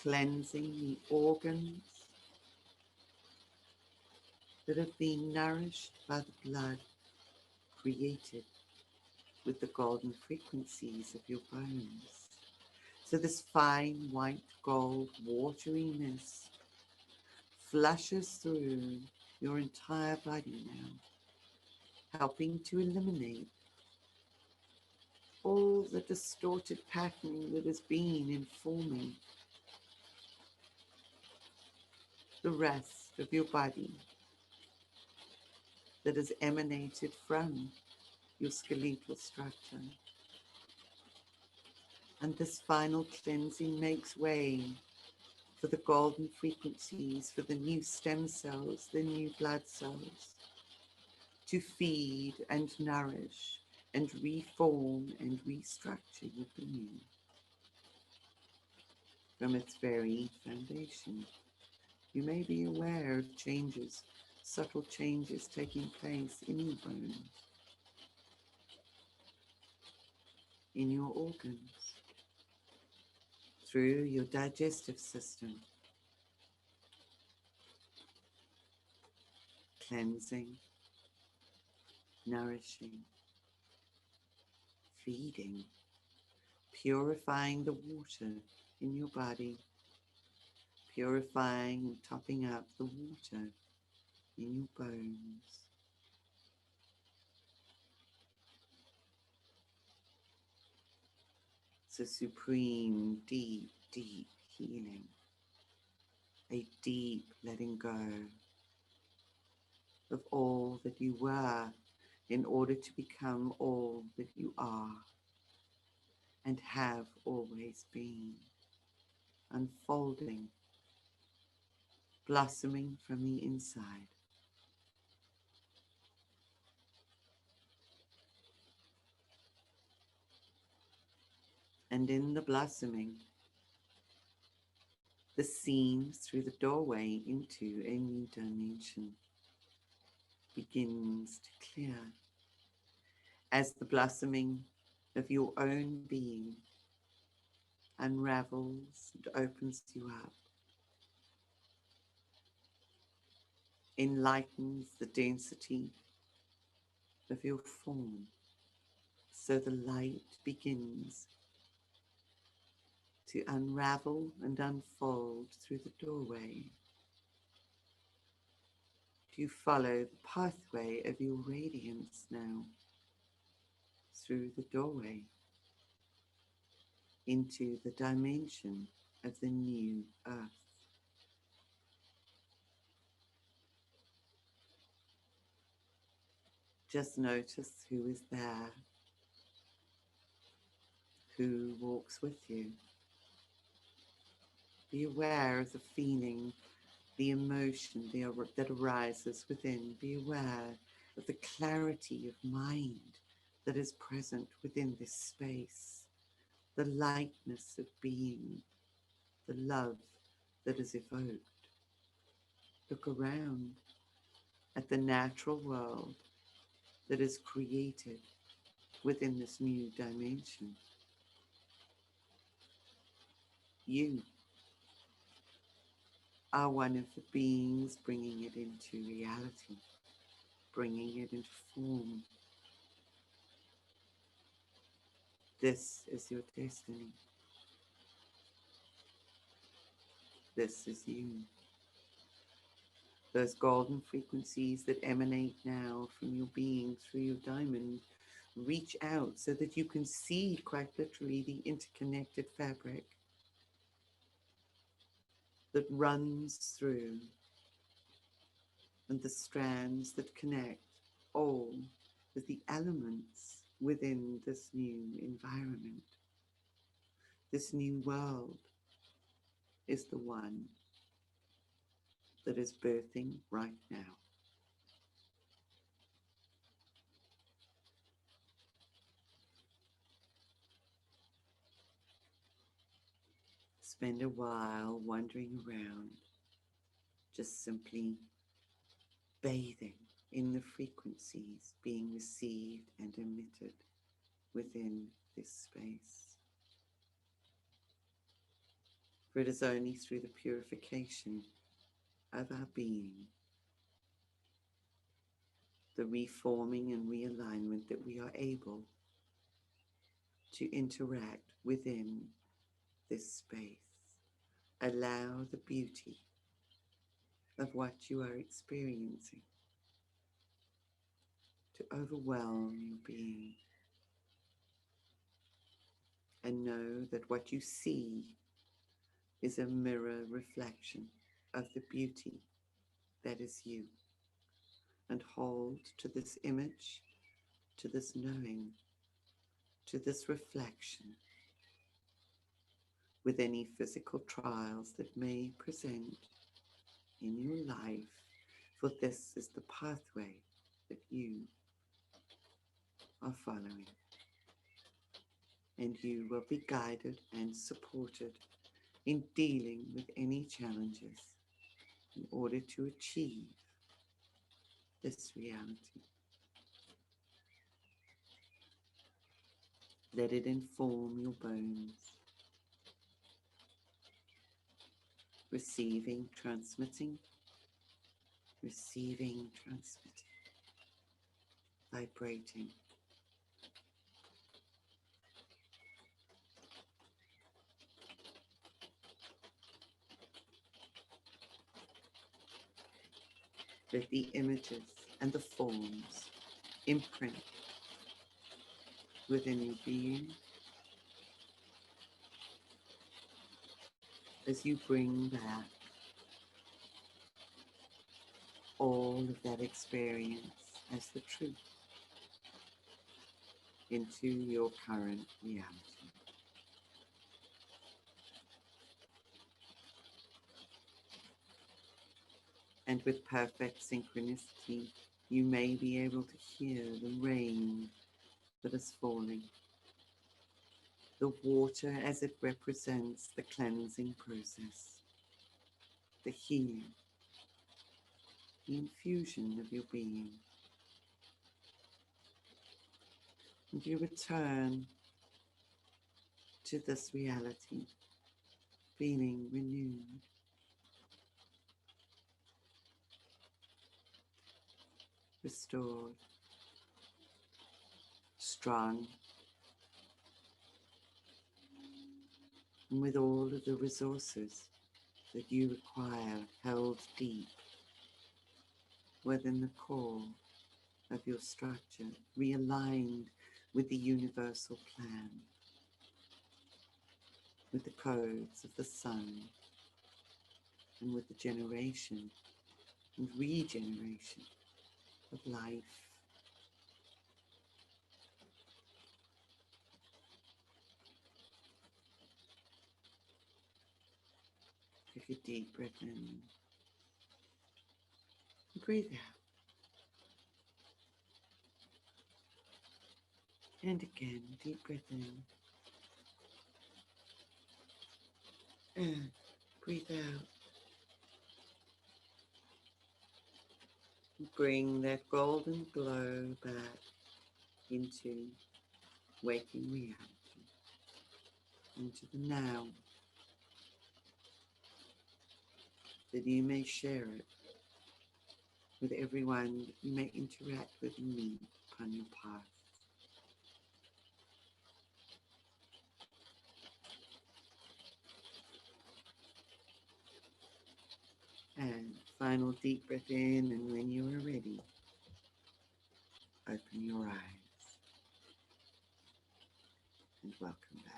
cleansing the organs that have been nourished by the blood created with the golden frequencies of your bones. So this fine white gold watery mist flushes through your entire body now, helping to eliminate all the distorted patterning that has been informing the rest of your body, that has emanated from your skeletal structure. And this final cleansing makes way for the golden frequencies, for the new stem cells, the new blood cells, to feed and nourish and reform and restructure your being from its very foundation. You may be aware of changes, subtle changes taking place in your bones, in your organs, through your digestive system, cleansing, nourishing, feeding, purifying the water in your body, purifying and topping up the water in your bones. It's a supreme, deep, deep healing, a deep letting go of all that you were in order to become all that you are and have always been, unfolding, blossoming from the inside. And in the blossoming, the seam through the doorway into a new dimension begins to clear as the blossoming of your own being unravels and opens you up, enlightens the density of your form, so the light begins to unravel and unfold through the doorway. You follow the pathway of your radiance now through the doorway into the dimension of the new earth. Just notice who is there, who walks with you. Be aware of the feeling, the emotion that arises within. Be aware of the clarity of mind that is present within this space, the lightness of being, the love that is evoked. Look around at the natural world that is created within this new dimension. You are one of the beings bringing it into reality, bringing it into form. This is your destiny. This is you. Those golden frequencies that emanate now from your being through your diamond reach out so that you can see quite literally the interconnected fabric that runs through and the strands that connect all of the elements within this new environment. This new world is the one that is birthing right now. Spend a while wandering around, just simply bathing in the frequencies being received and emitted within this space. For it is only through the purification of our being, the reforming and realignment, that we are able to interact within this space. Allow the beauty of what you are experiencing to overwhelm your being, and know that what you see is a mirror reflection of the beauty that is you. And hold to this image, to this knowing, to this reflection with any physical trials that may present in your life, for this is the pathway that you are following. And you will be guided and supported in dealing with any challenges in order to achieve this reality. Let it inform your bones, receiving, transmitting, receiving, transmitting, vibrating. Let the images and the forms imprint within your being as you bring back all of that experience as the truth into your current reality. And with perfect synchronicity, you may be able to hear the rain that is falling, the water as it represents the cleansing process, the healing, the infusion of your being. And you return to this reality, feeling renewed, restored, strong, and with all of the resources that you require held deep within the core of your structure, realigned with the universal plan, with the codes of the sun, and with the generation and regeneration of life. Take a deep breath in. Breathe out. And again, deep breath in. And breathe out. Bring that golden glow back into waking reality, into the now, that you may share it with everyone you may interact with and meet upon your path. And final deep breath in, and when you are ready, open your eyes and welcome back.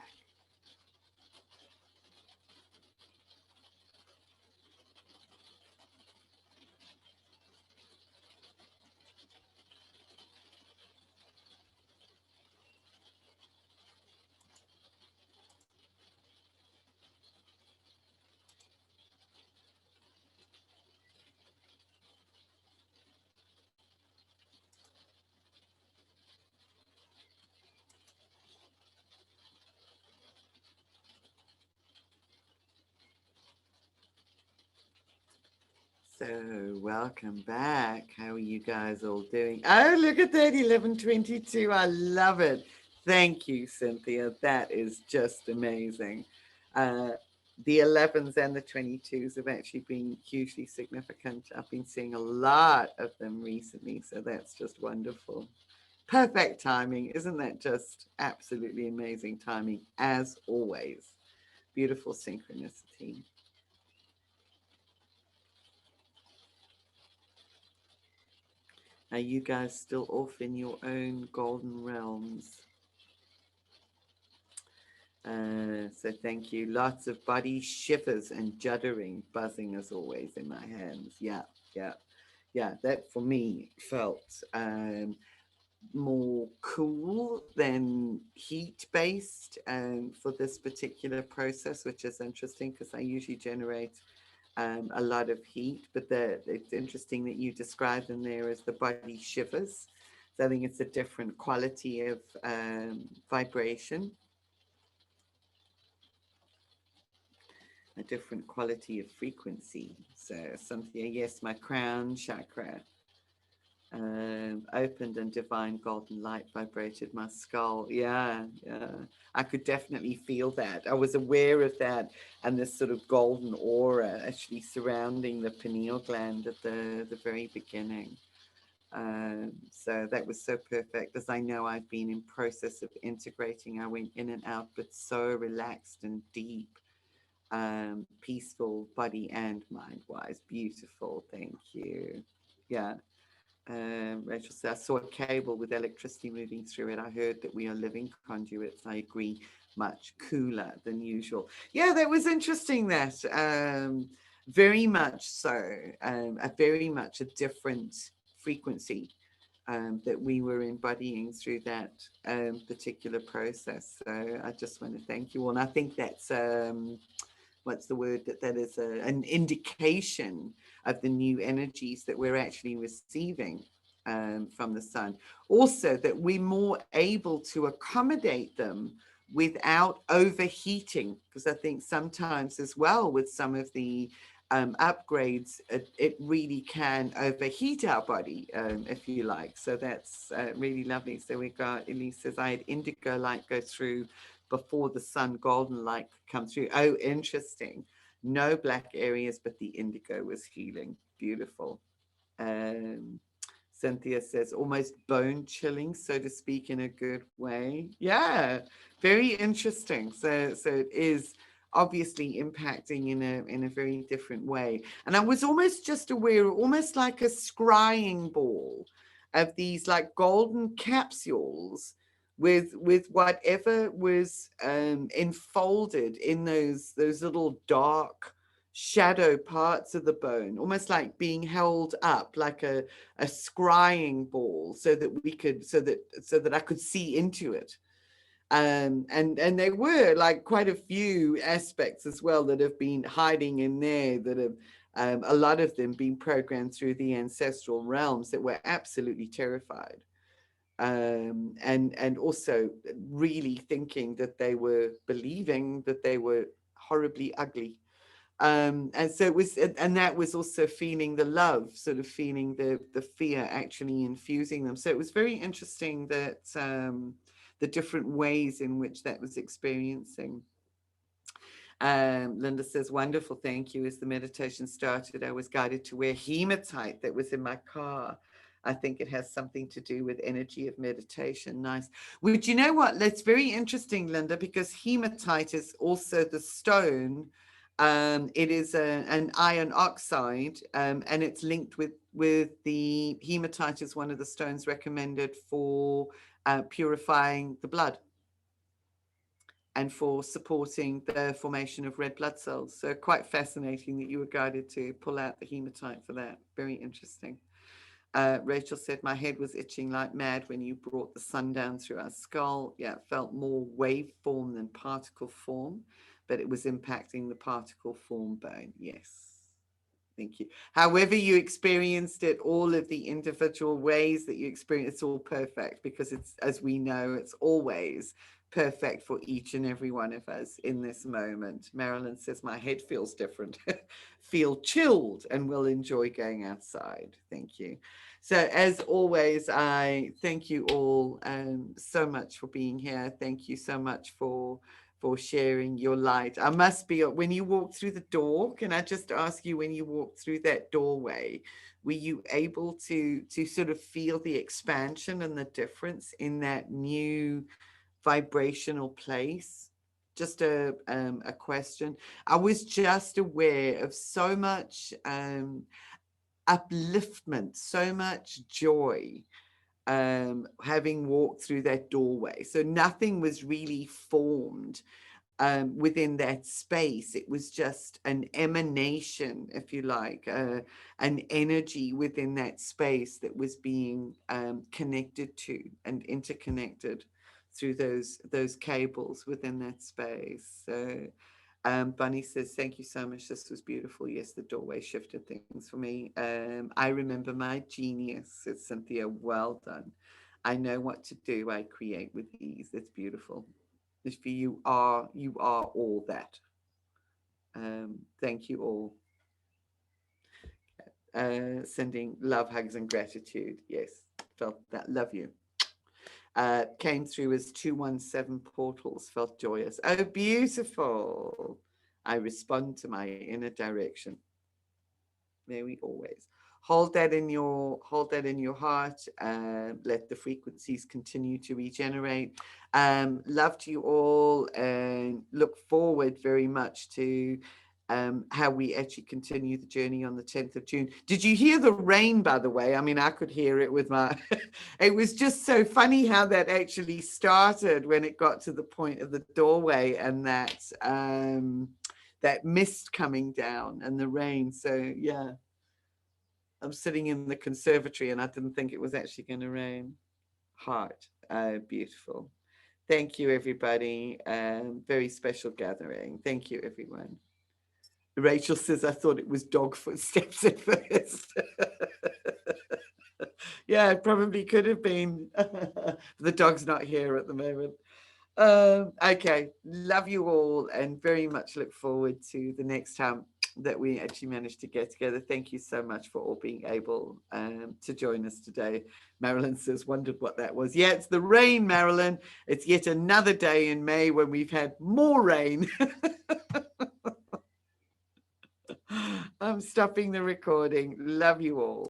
So, welcome back. How are you guys all doing? Oh, look at that, 11:22. I love it. Thank you, Cynthia. That is just amazing. Uh, the 11s and the 22s have actually been hugely significant. I've been seeing a lot of them recently, so that's just wonderful. Perfect timing. Isn't that just absolutely amazing timing, as always? Beautiful synchronicity. Are you guys still off in your own golden realms? So thank you. Lots of body shivers and juddering, buzzing as always in my hands. Yeah, yeah, yeah. That for me felt more cool than heat based for this particular process, which is interesting because I usually generate a lot of heat, but it's interesting that you describe them there as the body shivers. So I think it's a different quality of vibration, a different quality of frequency. So Cynthia, yes, my crown chakra opened and divine golden light vibrated my skull. Yeah, yeah. I could definitely feel that. I was aware of that and this sort of golden aura actually surrounding the pineal gland at the very beginning. So that was so perfect, as I know I've been in process of integrating. I went in and out, but so relaxed and deep, peaceful body and mind wise. Beautiful. Thank you. Yeah. Rachel says, I saw a cable with electricity moving through it. I heard that we are living conduits. I agree, much cooler than usual. Yeah, that was interesting. That very much so, a very much a different frequency that we were embodying through that particular process. So I just want to thank you all. And I think that's what's the word, that is an indication of the new energies that we're actually receiving from the sun. Also, that we're more able to accommodate them without overheating, because I think sometimes as well with some of the upgrades, it really can overheat our body, if you like. So that's really lovely. So we got, Elise says, I had indigo light go through before the sun golden light could come through. Oh, interesting. No black areas, but the indigo was healing. Beautiful. Um, Cynthia says almost bone chilling, so to speak, in a good way. Yeah, very interesting. So it is obviously impacting in a very different way. And I was almost just aware, almost like a scrying ball of these like golden capsules with whatever was enfolded in those little dark shadow parts of the bone, almost like being held up like a scrying ball, so that we could so that I could see into it. And there were like quite a few aspects as well that have been hiding in there, that have a lot of them being programmed through the ancestral realms, that were absolutely terrified, and also really thinking that they were believing that they were horribly ugly. And so it was, and that was also feeling the love, sort of feeling the fear actually infusing them. So it was very interesting that the different ways in which that was experiencing. Linda says, wonderful, thank you. As the meditation started, I was guided to wear hematite that was in my car. I think it has something to do with energy of meditation. Nice. Would you know what? That's very interesting, Linda, because hematite is also the stone. It is an iron oxide, and it's linked with the hematite is one of the stones recommended for purifying the blood and for supporting the formation of red blood cells. So quite fascinating that you were guided to pull out the hematite for that. Very interesting. Rachel said, my head was itching like mad when you brought the sun down through our skull. Yeah, it felt more waveform than particle form, but it was impacting the particle form bone. Yes. Thank you. However you experienced it, all of the individual ways that you experienced, it's all perfect, because it's, as we know, it's always perfect for each and every one of us in this moment. Marilyn says, my head feels different. Feel chilled and will enjoy going outside. Thank you. So as always, I thank you all so much for being here. Thank you so much for sharing your light. I must be, when you walk through the door, can I just ask you, when you walk through that doorway, were you able to sort of feel the expansion and the difference in that new vibrational place? Just a question. I was just aware of so much upliftment, so much joy, having walked through that doorway. So nothing was really formed within that space. It was just an emanation, if you like, an energy within that space that was being connected to and interconnected through those cables within that space. So Bunny says, thank you so much. This was beautiful. Yes, the doorway shifted things for me. I remember my genius, says Cynthia. Well done. I know what to do. I create with ease. That's beautiful. If you are all that. Thank you all. Sending love, hugs, and gratitude. Yes, felt that. Love you. Came through as 217 portals, felt joyous. Oh, beautiful. I respond to my inner direction. May we always hold that in your heart. Let the frequencies continue to regenerate. Love to you all, and look forward very much to how we actually continue the journey on the 10th of June. Did you hear the rain, by the way? I mean, I could hear it with my, it was just so funny how that actually started when it got to the point of the doorway, and that mist coming down and the rain. So yeah, I'm sitting in the conservatory and I didn't think it was actually going to rain. Heart, beautiful. Thank you, everybody. Very special gathering. Thank you, everyone. Rachel says, I thought it was dog footsteps at first. Yeah, it probably could have been. The dog's not here at the moment. Okay, love you all, and very much look forward to the next time that we actually managed to get together. Thank you so much for all being able to join us today. Marilyn says, wondered what that was. Yeah, it's the rain, Marilyn. It's yet another day in May when we've had more rain. I'm stopping the recording. Love you all.